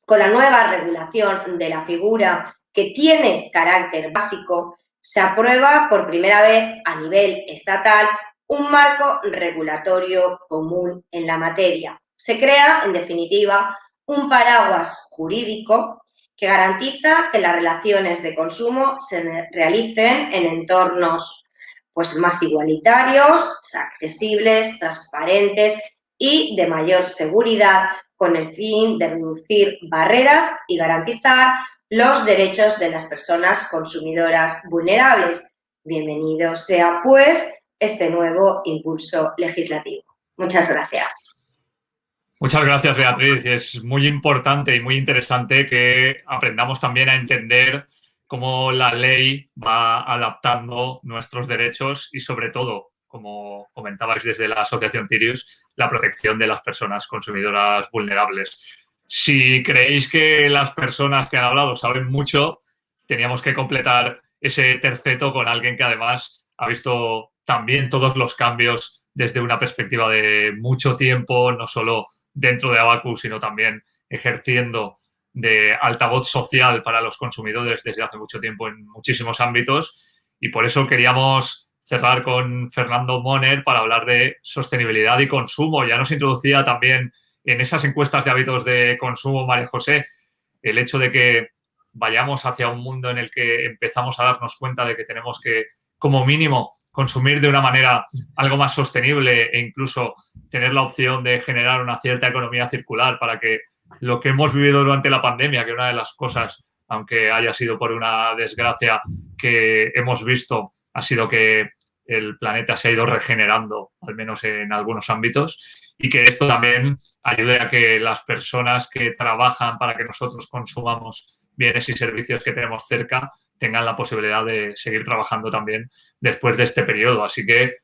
con la nueva regulación de la figura que tiene carácter básico, se aprueba por primera vez a nivel estatal un marco regulatorio común en la materia. Se crea, en definitiva, un paraguas jurídico que garantiza que las relaciones de consumo se realicen en entornos más igualitarios, accesibles, transparentes y de mayor seguridad, con el fin de reducir barreras y garantizar los derechos de las personas consumidoras vulnerables. Bienvenido sea, pues, este nuevo impulso legislativo. Muchas gracias. Muchas gracias, Beatriz. Es muy importante y muy interesante que aprendamos también a entender cómo la ley va adaptando nuestros derechos y, sobre todo, como comentabais desde la Asociación Tirius, la protección de las personas consumidoras vulnerables. Si creéis que las personas que han hablado saben mucho, teníamos que completar ese terceto con alguien que además ha visto también todos los cambios desde una perspectiva de mucho tiempo, no solo dentro de Abacus, sino también ejerciendo de altavoz social para los consumidores desde hace mucho tiempo en muchísimos ámbitos. Y por eso queríamos cerrar con Fernando Moner para hablar de sostenibilidad y consumo. Ya nos introducía también en esas encuestas de hábitos de consumo, María José, el hecho de que vayamos hacia un mundo en el que empezamos a darnos cuenta de que tenemos que, como mínimo, consumir de una manera algo más sostenible e incluso tener la opción de generar una cierta economía circular para que lo que hemos vivido durante la pandemia, que una de las cosas, aunque haya sido por una desgracia que hemos visto, ha sido que el planeta se ha ido regenerando, al menos en algunos ámbitos, y que esto también ayude a que las personas que trabajan para que nosotros consumamos bienes y servicios que tenemos cerca tengan la posibilidad de seguir trabajando también después de este periodo. Así que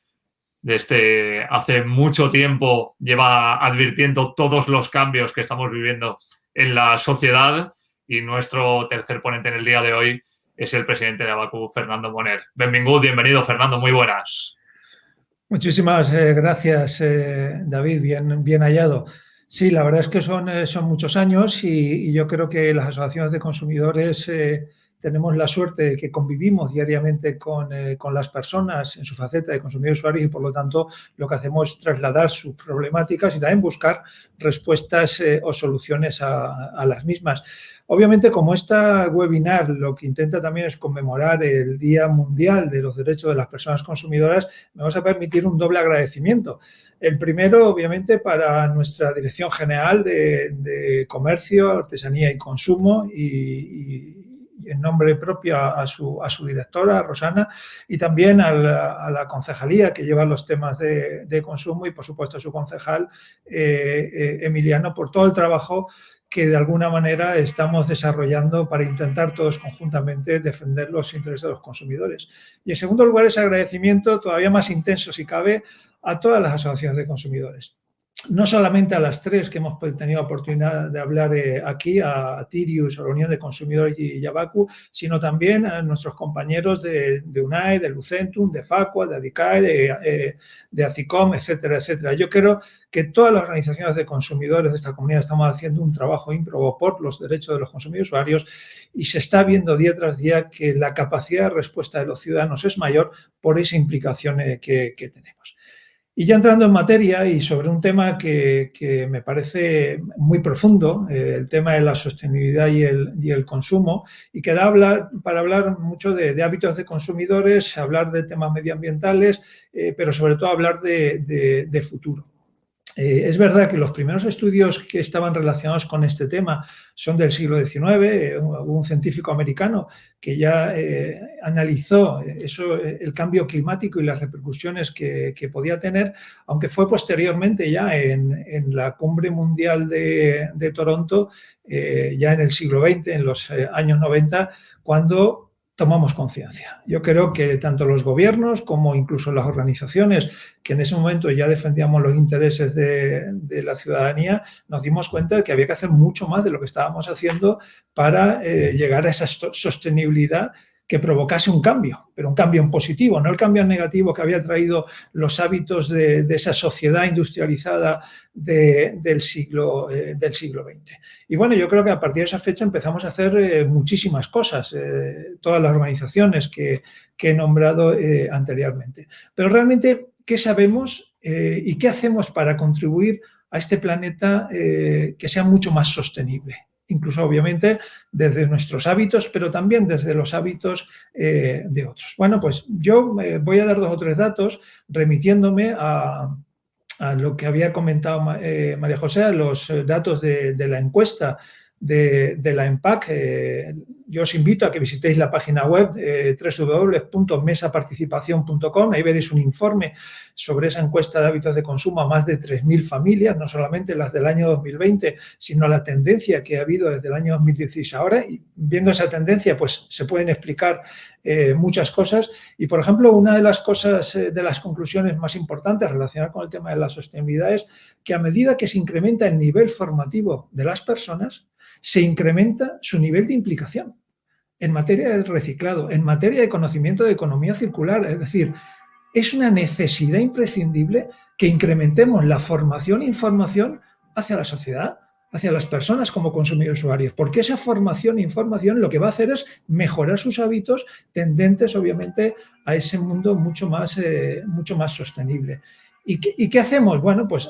desde hace mucho tiempo lleva advirtiendo todos los cambios que estamos viviendo en la sociedad y nuestro tercer ponente en el día de hoy es el presidente de Abacus, Fernando Moner. Bienvenido, Fernando, muy buenas. Muchísimas gracias, David, bien hallado. Sí, la verdad es que son muchos años y yo creo que las asociaciones de consumidores tenemos la suerte de que convivimos diariamente con las personas en su faceta de consumidores usuarios y, por lo tanto, lo que hacemos es trasladar sus problemáticas y también buscar respuestas o soluciones a las mismas. Obviamente, como esta webinar lo que intenta también es conmemorar el Día Mundial de los Derechos de las Personas Consumidoras, me vamos a permitir un doble agradecimiento. El primero, obviamente, para nuestra Dirección General de Comercio, Artesanía y Consumo y en nombre propio a su directora, Rosana, y también a la concejalía que lleva los temas de consumo y, por supuesto, a su concejal, Emiliano, por todo el trabajo que de alguna manera estamos desarrollando para intentar todos conjuntamente defender los intereses de los consumidores. Y en segundo lugar, ese agradecimiento todavía más intenso, si cabe, a todas las asociaciones de consumidores. No solamente a las tres que hemos tenido oportunidad de hablar aquí, a Tirius, a la Unión de Consumidores y Abacus, sino también a nuestros compañeros de UNAE, de Lucentum, de Facua, de ADICAE, de ACICOM, etcétera, etcétera. Yo creo que todas las organizaciones de consumidores de esta comunidad estamos haciendo un trabajo ímprobo por los derechos de los consumidores usuarios y se está viendo día tras día que la capacidad de respuesta de los ciudadanos es mayor por esa implicación que tenemos. Y ya entrando en materia y sobre un tema que me parece muy profundo, el tema de la sostenibilidad y el consumo, y que da para hablar mucho de hábitos de consumidores, hablar de temas medioambientales, pero sobre todo hablar de futuro. Es verdad que los primeros estudios que estaban relacionados con este tema son del siglo XIX. Hubo un científico americano que ya analizó el cambio climático y las repercusiones que podía tener, aunque fue posteriormente ya en la Cumbre Mundial de Toronto, ya en el siglo XX, en los años 90, cuando tomamos conciencia. Yo creo que tanto los gobiernos como incluso las organizaciones que en ese momento ya defendíamos los intereses de la ciudadanía, nos dimos cuenta de que había que hacer mucho más de lo que estábamos haciendo para llegar a esa sostenibilidad que provocase un cambio, pero un cambio en positivo, no el cambio en negativo que había traído los hábitos de esa sociedad industrializada del siglo XX. Y bueno, yo creo que a partir de esa fecha empezamos a hacer muchísimas cosas, todas las organizaciones que he nombrado anteriormente. Pero realmente, ¿qué sabemos y qué hacemos para contribuir a este planeta que sea mucho más sostenible? Incluso, obviamente, desde nuestros hábitos, pero también desde los hábitos de otros. Bueno, pues yo voy a dar 2 o 3 datos remitiéndome a lo que había comentado María José, a los datos de la encuesta de la EMPAC. Yo os invito a que visitéis la página web www.mesaparticipación.com. Ahí veréis un informe sobre esa encuesta de hábitos de consumo a más de 3.000 familias, no solamente las del año 2020, sino la tendencia que ha habido desde el año 2016 ahora. Y viendo esa tendencia, pues se pueden explicar muchas cosas. Y, por ejemplo, una de las cosas, de las conclusiones más importantes relacionadas con el tema de la sostenibilidad es que a medida que se incrementa el nivel formativo de las personas, se incrementa su nivel de implicación en materia de reciclado, en materia de conocimiento de economía circular. Es decir, es una necesidad imprescindible que incrementemos la formación e información hacia la sociedad, hacia las personas como consumidores usuarios, porque esa formación e información lo que va a hacer es mejorar sus hábitos tendentes, obviamente, a ese mundo mucho más sostenible. ¿Y qué hacemos? Bueno, pues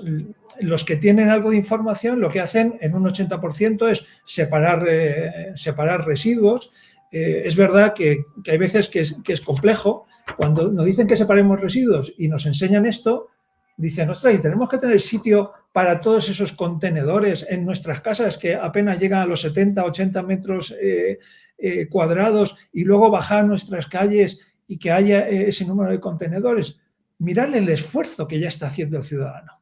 los que tienen algo de información lo que hacen en un 80% es separar residuos. Es verdad que hay veces que es complejo. Cuando nos dicen que separemos residuos y nos enseñan esto, dicen, ostras, y tenemos que tener sitio para todos esos contenedores en nuestras casas que apenas llegan a los 70, 80 metros cuadrados y luego bajar nuestras calles y que haya ese número de contenedores. Mirad el esfuerzo que ya está haciendo el ciudadano.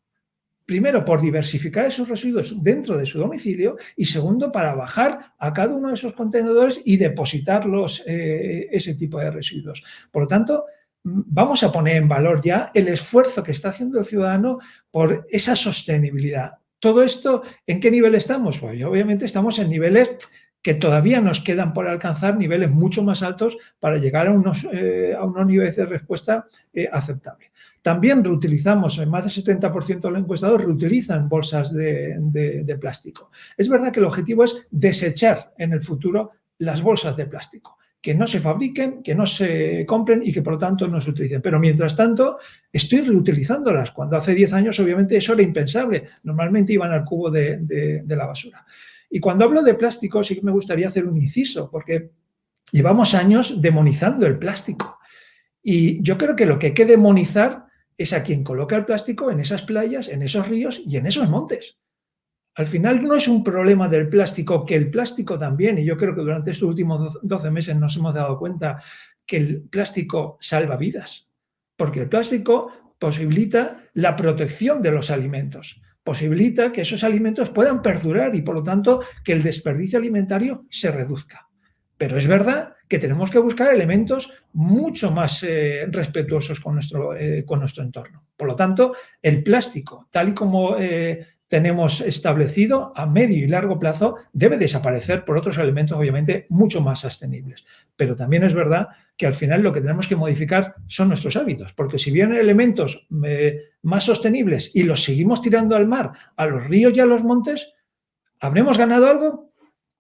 Primero, por diversificar esos residuos dentro de su domicilio y segundo, para bajar a cada uno de esos contenedores y depositarlos ese tipo de residuos. Por lo tanto, vamos a poner en valor ya el esfuerzo que está haciendo el ciudadano por esa sostenibilidad. ¿Todo esto en qué nivel estamos? Pues obviamente estamos en niveles que todavía nos quedan por alcanzar, niveles mucho más altos para llegar a unos niveles de respuesta aceptables. También reutilizamos, más del 70% de los encuestados reutilizan bolsas de plástico. Es verdad que el objetivo es desechar en el futuro las bolsas de plástico, que no se fabriquen, que no se compren y que por lo tanto no se utilicen. Pero mientras tanto estoy reutilizándolas, cuando hace 10 años obviamente eso era impensable. Normalmente iban al cubo de la basura. Y cuando hablo de plástico sí que me gustaría hacer un inciso, porque llevamos años demonizando el plástico. Y yo creo que lo que hay que demonizar es a quien coloca el plástico en esas playas, en esos ríos y en esos montes. Al final no es un problema del plástico, que el plástico también, y yo creo que durante estos últimos 12 meses nos hemos dado cuenta que el plástico salva vidas, porque el plástico posibilita la protección de los alimentos, posibilita que esos alimentos puedan perdurar y, por lo tanto, que el desperdicio alimentario se reduzca. Pero es verdad que tenemos que buscar elementos mucho más respetuosos con nuestro entorno. Por lo tanto, el plástico, tal y como tenemos establecido, a medio y largo plazo, debe desaparecer por otros elementos, obviamente, mucho más sostenibles. Pero también es verdad que al final lo que tenemos que modificar son nuestros hábitos, porque si vienen elementos más sostenibles y los seguimos tirando al mar, a los ríos y a los montes, ¿habremos ganado algo?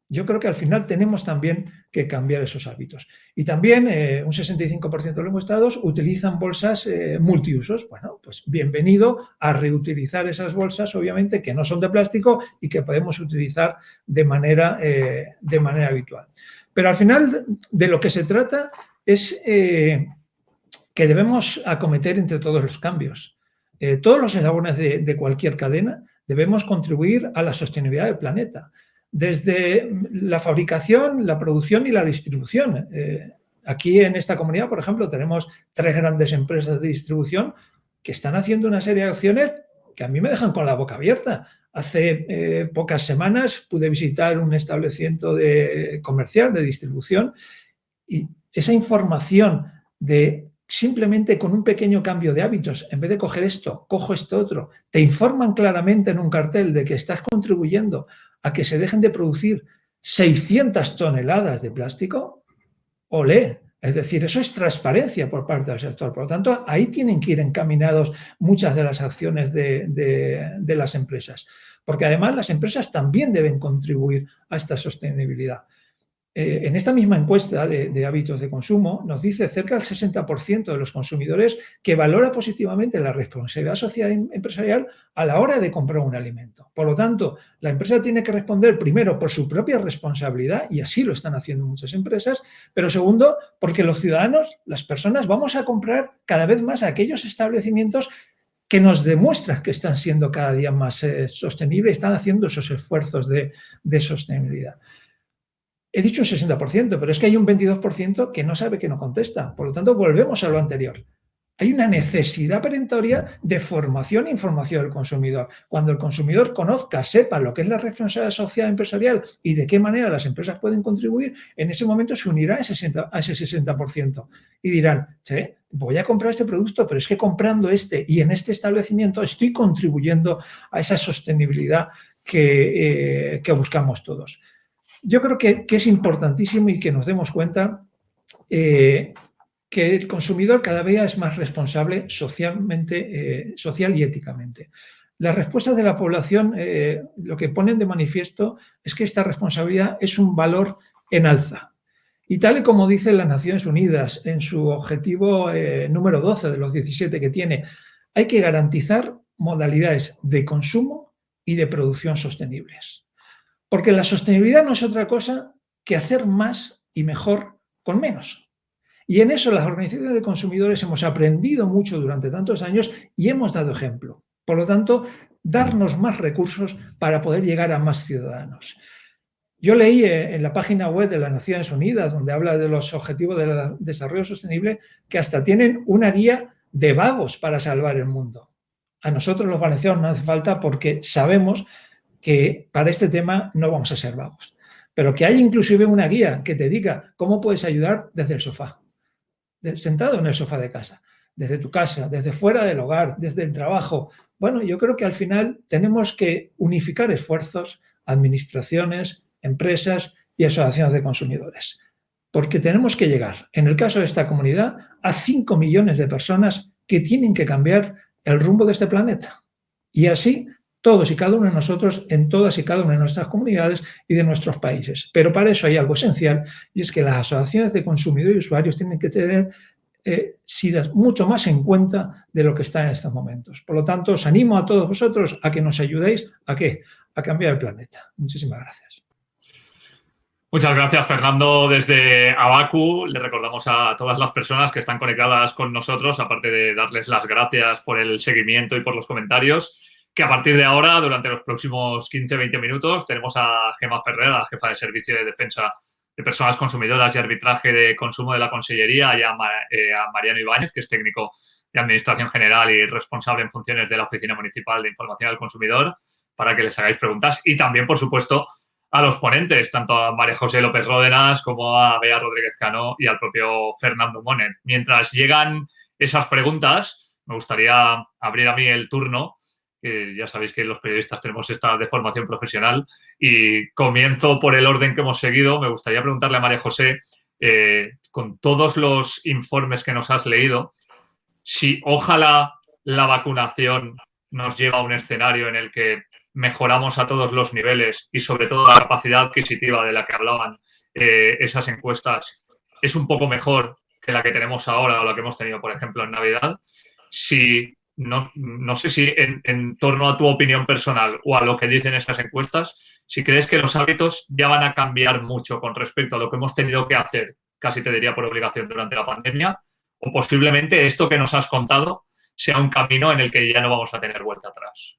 yo creo que al final tenemos también que cambiar esos hábitos. Y también un 65% de los encuestados utilizan bolsas multiusos. Bueno, pues bienvenido a reutilizar esas bolsas, obviamente, que no son de plástico y que podemos utilizar de manera habitual. Pero al final de lo que se trata es que debemos acometer entre todos los cambios. Todos los eslabones de cualquier cadena debemos contribuir a la sostenibilidad del planeta. Desde la fabricación, la producción y la distribución. Aquí en esta comunidad, por ejemplo, tenemos 3 grandes empresas de distribución que están haciendo una serie de acciones que a mí me dejan con la boca abierta. Hace pocas semanas pude visitar un establecimiento comercial de distribución y esa información de simplemente con un pequeño cambio de hábitos, en vez de coger esto, cojo esto otro, te informan claramente en un cartel de que estás contribuyendo a que se dejen de producir 600 toneladas de plástico, olé. Es decir, eso es transparencia por parte del sector. Por lo tanto, ahí tienen que ir encaminados muchas de las acciones de las empresas. Porque además las empresas también deben contribuir a esta sostenibilidad. En esta misma encuesta de hábitos de consumo nos dice cerca del 60% de los consumidores que valora positivamente la responsabilidad social empresarial a la hora de comprar un alimento. Por lo tanto, la empresa tiene que responder primero por su propia responsabilidad, y así lo están haciendo muchas empresas, pero segundo, porque los ciudadanos, las personas, vamos a comprar cada vez más a aquellos establecimientos que nos demuestran que están siendo cada día más sostenibles y están haciendo esos esfuerzos de sostenibilidad. He dicho un 60%, pero es que hay un 22% que no sabe, que no contesta. Por lo tanto, volvemos a lo anterior. Hay una necesidad perentoria de formación e información del consumidor. Cuando el consumidor conozca, sepa lo que es la responsabilidad social empresarial y de qué manera las empresas pueden contribuir, en ese momento se unirá a ese 60% y dirán, ¿sí? Voy a comprar este producto, pero es que comprando este y en este establecimiento estoy contribuyendo a esa sostenibilidad que buscamos todos. Yo creo que es importantísimo y que nos demos cuenta que el consumidor cada vez es más responsable social y éticamente. Las respuestas de la población lo que ponen de manifiesto es que esta responsabilidad es un valor en alza. Y tal y como dice las Naciones Unidas en su objetivo número 12 de los 17 que tiene, hay que garantizar modalidades de consumo y de producción sostenibles. Porque la sostenibilidad no es otra cosa que hacer más y mejor con menos. Y en eso las organizaciones de consumidores hemos aprendido mucho durante tantos años y hemos dado ejemplo. Por lo tanto, darnos más recursos para poder llegar a más ciudadanos. Yo leí en la página web de las Naciones Unidas, donde habla de los objetivos del desarrollo sostenible, que hasta tienen una guía de vagos para salvar el mundo. A nosotros los valencianos no hace falta porque sabemos que para este tema no vamos a ser vagos, pero que hay inclusive una guía que te diga cómo puedes ayudar desde el sofá, sentado en el sofá de casa, desde tu casa, desde fuera del hogar, desde el trabajo. Bueno, yo creo que al final tenemos que unificar esfuerzos, administraciones, empresas y asociaciones de consumidores, porque tenemos que llegar, en el caso de esta comunidad, a 5 millones de personas que tienen que cambiar el rumbo de este planeta. Y así todos y cada uno de nosotros en todas y cada una de nuestras comunidades y de nuestros países. Pero para eso hay algo esencial, y es que las asociaciones de consumidores y usuarios tienen que tener sidas mucho más en cuenta de lo que está en estos momentos. Por lo tanto, os animo a todos vosotros a que nos ayudéis a cambiar el planeta. Muchísimas gracias. Muchas gracias, Fernando, desde Abacu. Le recordamos a todas las personas que están conectadas con nosotros, aparte de darles las gracias por el seguimiento y por los comentarios, que a partir de ahora, durante los próximos 15-20 minutos, tenemos a Gemma Ferrer, la jefa de Servicio de Defensa de Personas Consumidoras y Arbitraje de Consumo de la Consellería, y a Mariano Ibáñez, que es técnico de Administración General y responsable en funciones de la Oficina Municipal de Información al Consumidor, para que les hagáis preguntas. Y también, por supuesto, a los ponentes, tanto a María José López Ródenas como a Bea Rodríguez Cano y al propio Fernando Moner. Mientras llegan esas preguntas, me gustaría abrir a mí el turno. Ya sabéis que los periodistas tenemos esta deformación profesional y comienzo por el orden que hemos seguido. Me gustaría preguntarle a María José, con todos los informes que nos has leído, si ojalá la vacunación nos lleva a un escenario en el que mejoramos a todos los niveles y sobre todo la capacidad adquisitiva de la que hablaban esas encuestas es un poco mejor que la que tenemos ahora o la que hemos tenido, por ejemplo, en Navidad. Si, no sé si en torno a tu opinión personal o a lo que dicen esas encuestas, si crees que los hábitos ya van a cambiar mucho con respecto a lo que hemos tenido que hacer, casi te diría por obligación durante la pandemia, o posiblemente esto que nos has contado sea un camino en el que ya no vamos a tener vuelta atrás.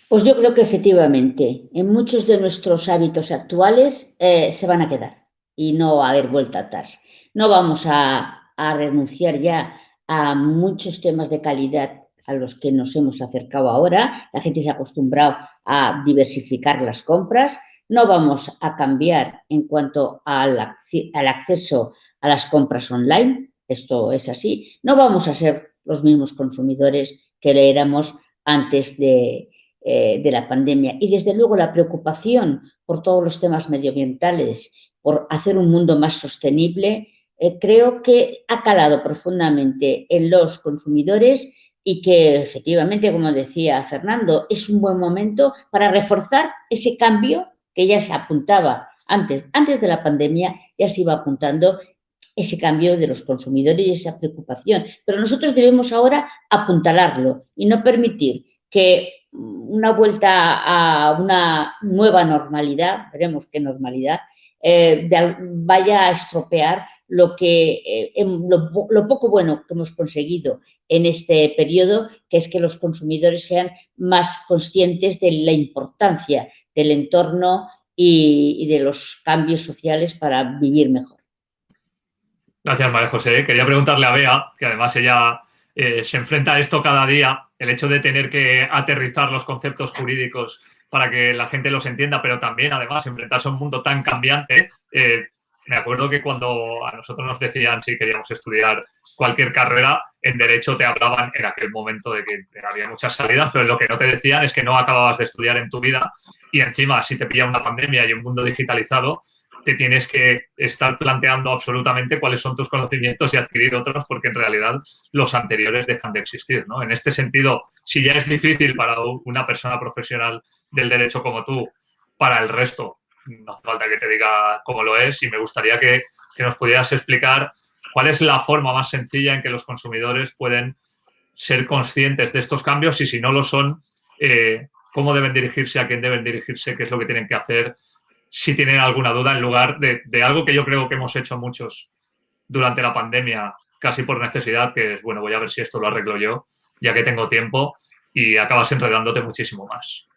Pues yo creo que efectivamente en muchos de nuestros hábitos actuales se van a quedar y no va a haber vuelta atrás. No vamos a renunciar ya a muchos temas de calidad a los que nos hemos acercado ahora. La gente se ha acostumbrado a diversificar las compras. No vamos a cambiar en cuanto al acceso a las compras online. Esto es así. No vamos a ser los mismos consumidores que éramos antes de la pandemia. Y desde luego la preocupación por todos los temas medioambientales, por hacer un mundo más sostenible, creo que ha calado profundamente en los consumidores y que efectivamente, como decía Fernando, es un buen momento para reforzar ese cambio que ya se apuntaba antes de la pandemia, ya se iba apuntando ese cambio de los consumidores y esa preocupación. Pero nosotros debemos ahora apuntalarlo y no permitir que una vuelta a una nueva normalidad, veremos qué normalidad, vaya a estropear lo poco bueno que hemos conseguido en este periodo, que es que los consumidores sean más conscientes de la importancia del entorno y de los cambios sociales para vivir mejor. Gracias, María José. Quería preguntarle a Bea, que además ella se enfrenta a esto cada día, el hecho de tener que aterrizar los conceptos jurídicos para que la gente los entienda, pero también, además, enfrentarse a un mundo tan cambiante. Me acuerdo que cuando a nosotros nos decían si queríamos estudiar cualquier carrera, en Derecho te hablaban en aquel momento de que había muchas salidas, pero lo que no te decían es que no acababas de estudiar en tu vida y encima, si te pilla una pandemia y un mundo digitalizado, te tienes que estar planteando absolutamente cuáles son tus conocimientos y adquirir otros, porque en realidad los anteriores dejan de existir, ¿no? En este sentido, si ya es difícil para una persona profesional del derecho como tú, para el resto, no hace falta que te diga cómo lo es, y me gustaría que nos pudieras explicar cuál es la forma más sencilla en que los consumidores pueden ser conscientes de estos cambios y si no lo son, cómo deben dirigirse, a quién deben dirigirse, qué es lo que tienen que hacer, si tienen alguna duda, en lugar de algo que yo creo que hemos hecho muchos durante la pandemia, casi por necesidad, que es, bueno, voy a ver si esto lo arreglo yo, ya que tengo tiempo, y acabas enredándote muchísimo más.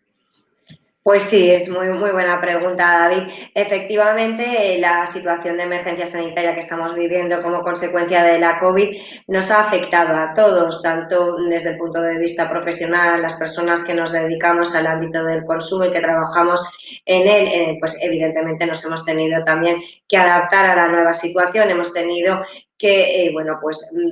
Pues sí, es muy buena pregunta, David. Efectivamente, la situación de emergencia sanitaria que estamos viviendo como consecuencia de la COVID nos ha afectado a todos, tanto desde el punto de vista profesional, las personas que nos dedicamos al ámbito del consumo y que trabajamos en él, pues evidentemente nos hemos tenido también que adaptar a la nueva situación, hemos tenido que,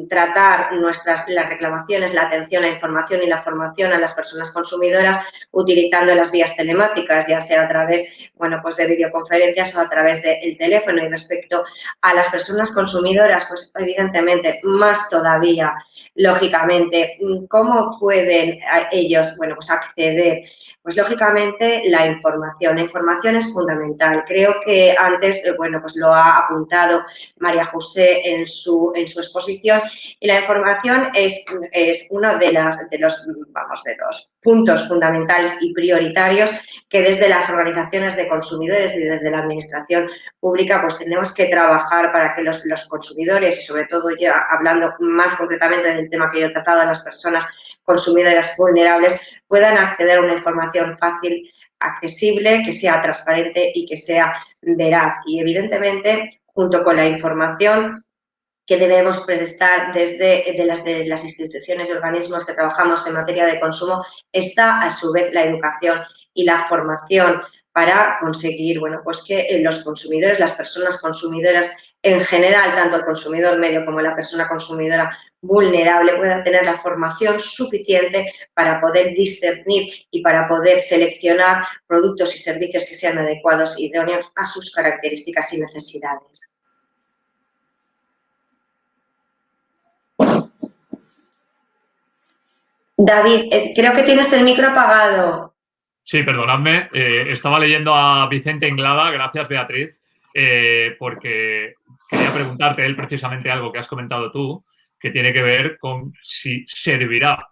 tratar las reclamaciones, la atención, la información y la formación a las personas consumidoras utilizando las vías telemáticas, ya sea a través, de videoconferencias o a través del teléfono. Y respecto a las personas consumidoras, pues evidentemente, más todavía, lógicamente, ¿cómo pueden ellos, acceder? Pues lógicamente la información es fundamental. Creo que antes, lo ha apuntado María José en su exposición y la información es uno de los puntos fundamentales y prioritarios que desde las organizaciones de consumidores y desde la administración pública pues tenemos que trabajar para que los consumidores y sobre todo ya hablando más concretamente del tema que yo he tratado de las personas consumidoras vulnerables puedan acceder a una información fácil, accesible, que sea transparente y que sea veraz. Y evidentemente, junto con la información que debemos prestar desde las instituciones y organismos que trabajamos en materia de consumo, está a su vez la educación y la formación para conseguir, que los consumidores, las personas consumidoras en general, tanto el consumidor medio como la persona consumidora vulnerable, puedan tener la formación suficiente para poder discernir y para poder seleccionar productos y servicios que sean adecuados y idóneos a sus características y necesidades. David, creo que tienes el micro apagado. Sí, perdonadme. Estaba leyendo a Vicente Inglada, gracias Beatriz, porque quería preguntarte él precisamente algo que has comentado tú, que tiene que ver con si servirá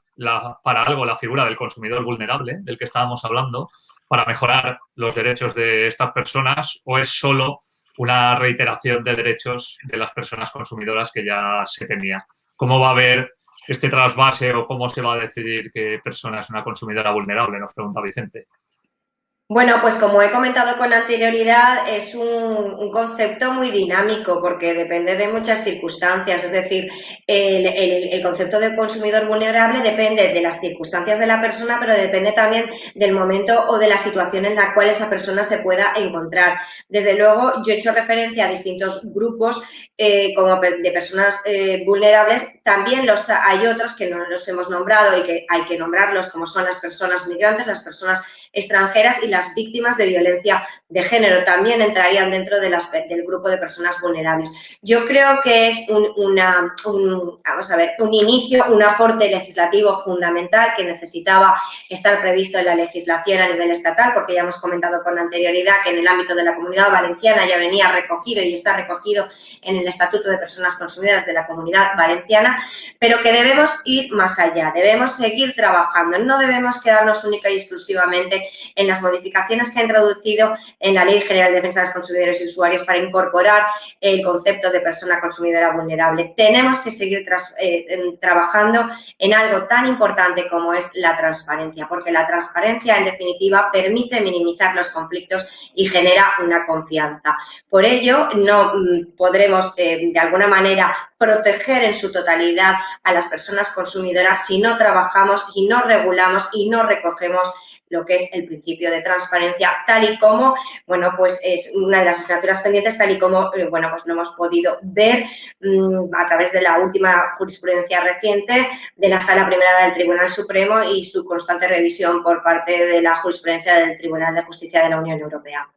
para algo la figura del consumidor vulnerable, del que estábamos hablando, para mejorar los derechos de estas personas, o es solo una reiteración de derechos de las personas consumidoras que ya se tenía. ¿Cómo va a haber este trasvase o cómo se va a decidir qué persona es una consumidora vulnerable? Nos pregunta Vicente. Bueno, pues como he comentado con anterioridad, es un concepto muy dinámico porque depende de muchas circunstancias. Es decir, el concepto de consumidor vulnerable depende de las circunstancias de la persona, pero depende también del momento o de la situación en la cual esa persona se pueda encontrar. Desde luego, yo he hecho referencia a distintos grupos como de personas vulnerables. También hay otros que no los hemos nombrado y que hay que nombrarlos, como son las personas migrantes, las personas extranjeras y las víctimas de violencia de género. También entrarían dentro del grupo de personas vulnerables. Yo creo que es un inicio, un aporte legislativo fundamental que necesitaba estar previsto en la legislación a nivel estatal, porque ya hemos comentado con anterioridad que en el ámbito de la Comunidad Valenciana ya venía recogido y está recogido en el Estatuto de Personas Consumidoras de la Comunidad Valenciana, pero que debemos ir más allá, debemos seguir trabajando, no debemos quedarnos única y exclusivamente en las modificaciones que ha introducido en la Ley General de Defensa de los Consumidores y Usuarios para incorporar el concepto de persona consumidora vulnerable. Tenemos que seguir trabajando en algo tan importante como es la transparencia, porque la transparencia, en definitiva, permite minimizar los conflictos y genera una confianza. Por ello, no podremos, de alguna manera, proteger en su totalidad a las personas consumidoras si no trabajamos y no regulamos y no recogemos lo que es el principio de transparencia, tal y como, bueno, pues es una de las asignaturas pendientes, tal y como, bueno, pues lo hemos podido ver a través de la última jurisprudencia reciente de la Sala Primera del Tribunal Supremo y su constante revisión por parte de la jurisprudencia del Tribunal de Justicia de la Unión Europea.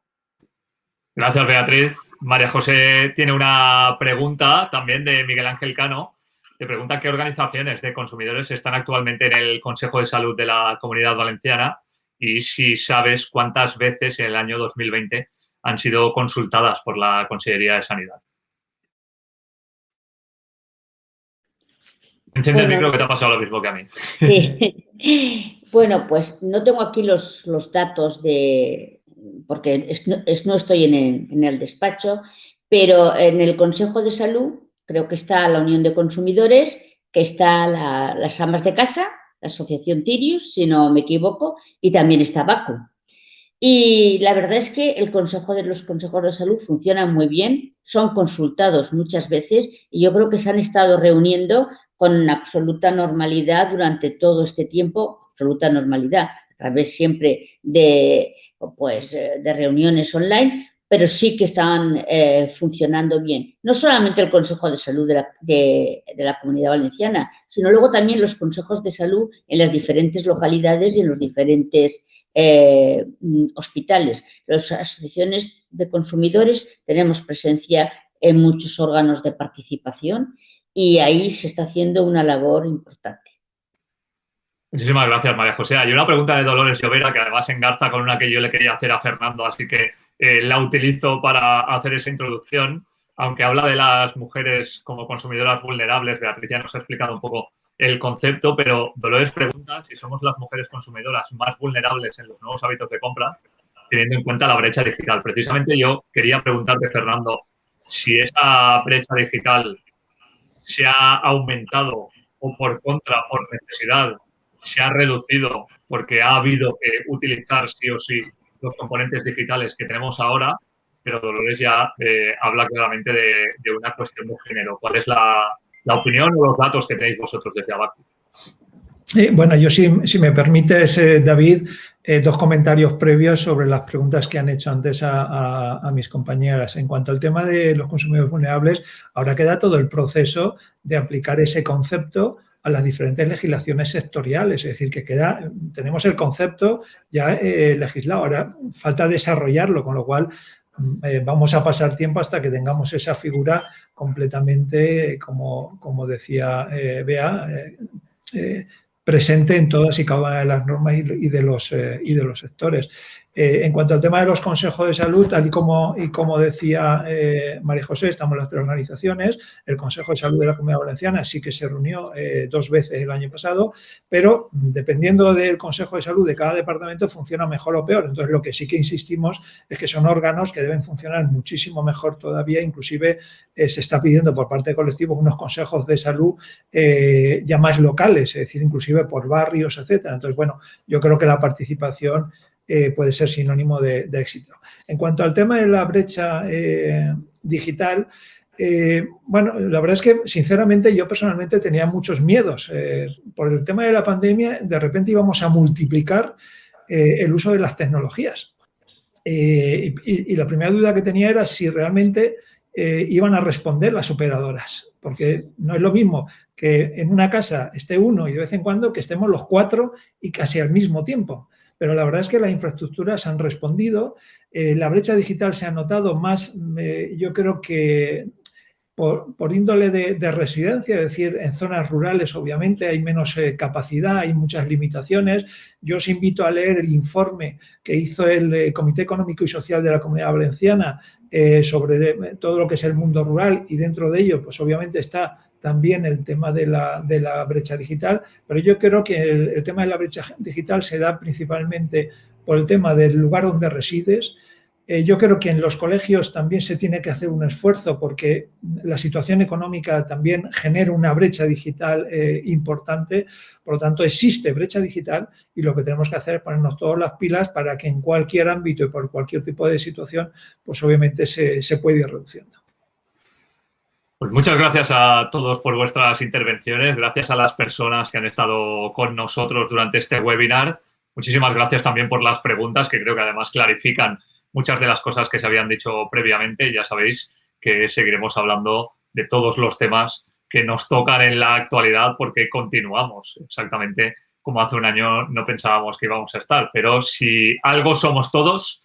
Gracias, Beatriz. María José tiene una pregunta también de Miguel Ángel Cano. Te pregunta qué organizaciones de consumidores están actualmente en el Consejo de Salud de la Comunidad Valenciana y si sabes cuántas veces en el año 2020 han sido consultadas por la Consellería de Sanidad. Enciende el micro, que te ha pasado lo mismo que a mí. Sí. Bueno, pues no tengo aquí los datos porque no estoy en el despacho, pero en el Consejo de Salud creo que está la Unión de Consumidores, que está las amas de casa, la Asociación Tirius, si no me equivoco, y también está BACU. Y la verdad es que los consejos de salud funcionan muy bien, son consultados muchas veces y yo creo que se han estado reuniendo con absoluta normalidad durante todo este tiempo, absoluta normalidad, a través siempre de reuniones online, pero sí que estaban funcionando bien. No solamente el Consejo de Salud de la Comunidad Valenciana, sino luego también los consejos de salud en las diferentes localidades y en los diferentes hospitales. Las asociaciones de consumidores tenemos presencia en muchos órganos de participación y ahí se está haciendo una labor importante. Muchísimas gracias, María José. Hay una pregunta de Dolores Llovera que además engarza con una que yo le quería hacer a Fernando, así que la utilizo para hacer esa introducción. Aunque habla de las mujeres como consumidoras vulnerables, Beatriz ya nos ha explicado un poco el concepto, pero Dolores pregunta si somos las mujeres consumidoras más vulnerables en los nuevos hábitos de compra, teniendo en cuenta la brecha digital. Precisamente yo quería preguntarte, Fernando, si esa brecha digital se ha aumentado o por contra, por necesidad, se ha reducido porque ha habido que utilizar sí o sí los componentes digitales que tenemos ahora, pero Dolores ya habla claramente de una cuestión de género. ¿Cuál es la opinión o los datos que tenéis vosotros desde ABACU? Bueno, yo si me permites, David, dos comentarios previos sobre las preguntas que han hecho antes a mis compañeras. En cuanto al tema de los consumidores vulnerables, ahora queda todo el proceso de aplicar ese concepto a las diferentes legislaciones sectoriales, es decir, que tenemos el concepto ya legislado, ahora falta desarrollarlo, con lo cual vamos a pasar tiempo hasta que tengamos esa figura completamente, como decía Bea, presente en todas y cada una de las normas y de los sectores. En cuanto al tema de los consejos de salud, tal y como decía María José, estamos las 3 organizaciones. El Consejo de Salud de la Comunidad Valenciana sí que se reunió 2 veces el año pasado, pero dependiendo del Consejo de Salud de cada departamento funciona mejor o peor. Entonces, lo que sí que insistimos es que son órganos que deben funcionar muchísimo mejor todavía. Inclusive se está pidiendo por parte de colectivos unos consejos de salud ya más locales, es decir, inclusive por barrios, etcétera. Entonces, bueno, yo creo que la participación puede ser sinónimo de éxito. En cuanto al tema de la brecha digital, bueno, la verdad es que, sinceramente, yo personalmente tenía muchos miedos. Por el tema de la pandemia, de repente íbamos a multiplicar el uso de las tecnologías. Y la primera duda que tenía era si realmente iban a responder las operadoras, porque no es lo mismo que en una casa esté uno y de vez en cuando que estemos los 4 y casi al mismo tiempo. Pero la verdad es que las infraestructuras han respondido, la brecha digital se ha notado más, yo creo que por índole de residencia, es decir, en zonas rurales obviamente hay menos capacidad, hay muchas limitaciones. Yo os invito a leer el informe que hizo el Comité Económico y Social de la Comunidad Valenciana sobre todo lo que es el mundo rural, y dentro de ello pues obviamente está también el tema de la brecha digital, pero yo creo que el tema de la brecha digital se da principalmente por el tema del lugar donde resides. Yo creo que en los colegios también se tiene que hacer un esfuerzo porque la situación económica también genera una brecha digital importante. Por lo tanto, existe brecha digital y lo que tenemos que hacer es ponernos todas las pilas para que en cualquier ámbito y por cualquier tipo de situación, pues obviamente se puede ir reduciendo. Pues muchas gracias a todos por vuestras intervenciones, gracias a las personas que han estado con nosotros durante este webinar. Muchísimas gracias también por las preguntas, que creo que además clarifican muchas de las cosas que se habían dicho previamente. Ya sabéis que seguiremos hablando de todos los temas que nos tocan en la actualidad, porque continuamos exactamente como hace un año no pensábamos que íbamos a estar. Pero si algo somos todos,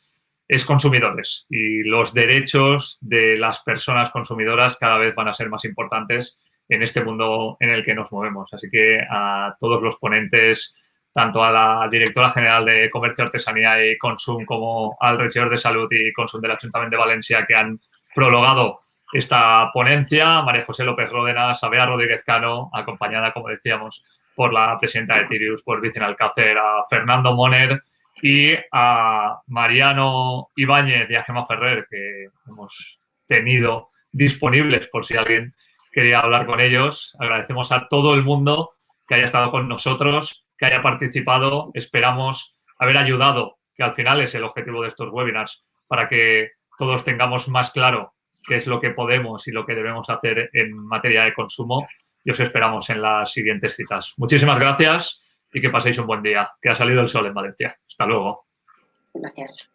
es consumidores, y los derechos de las personas consumidoras cada vez van a ser más importantes en este mundo en el que nos movemos. Así que a todos los ponentes, tanto a la directora general de Comercio, Artesanía y Consum como al regidor de Salud y Consum del Ayuntamiento de Valencia, que han prologado esta ponencia, María José López Ródenas, a Bea Rodríguez Cano, acompañada, como decíamos, por la presidenta de Tirius, por Vicen Alcácer, a Fernando Moner y a Mariano Ibáñez y a Gemma Ferrer, que hemos tenido disponibles por si alguien quería hablar con ellos. Agradecemos a todo el mundo que haya estado con nosotros, que haya participado. Esperamos haber ayudado, que al final es el objetivo de estos webinars, para que todos tengamos más claro qué es lo que podemos y lo que debemos hacer en materia de consumo. Y os esperamos en las siguientes citas. Muchísimas gracias y que paséis un buen día, que ha salido el sol en Valencia. Hasta luego. Gracias.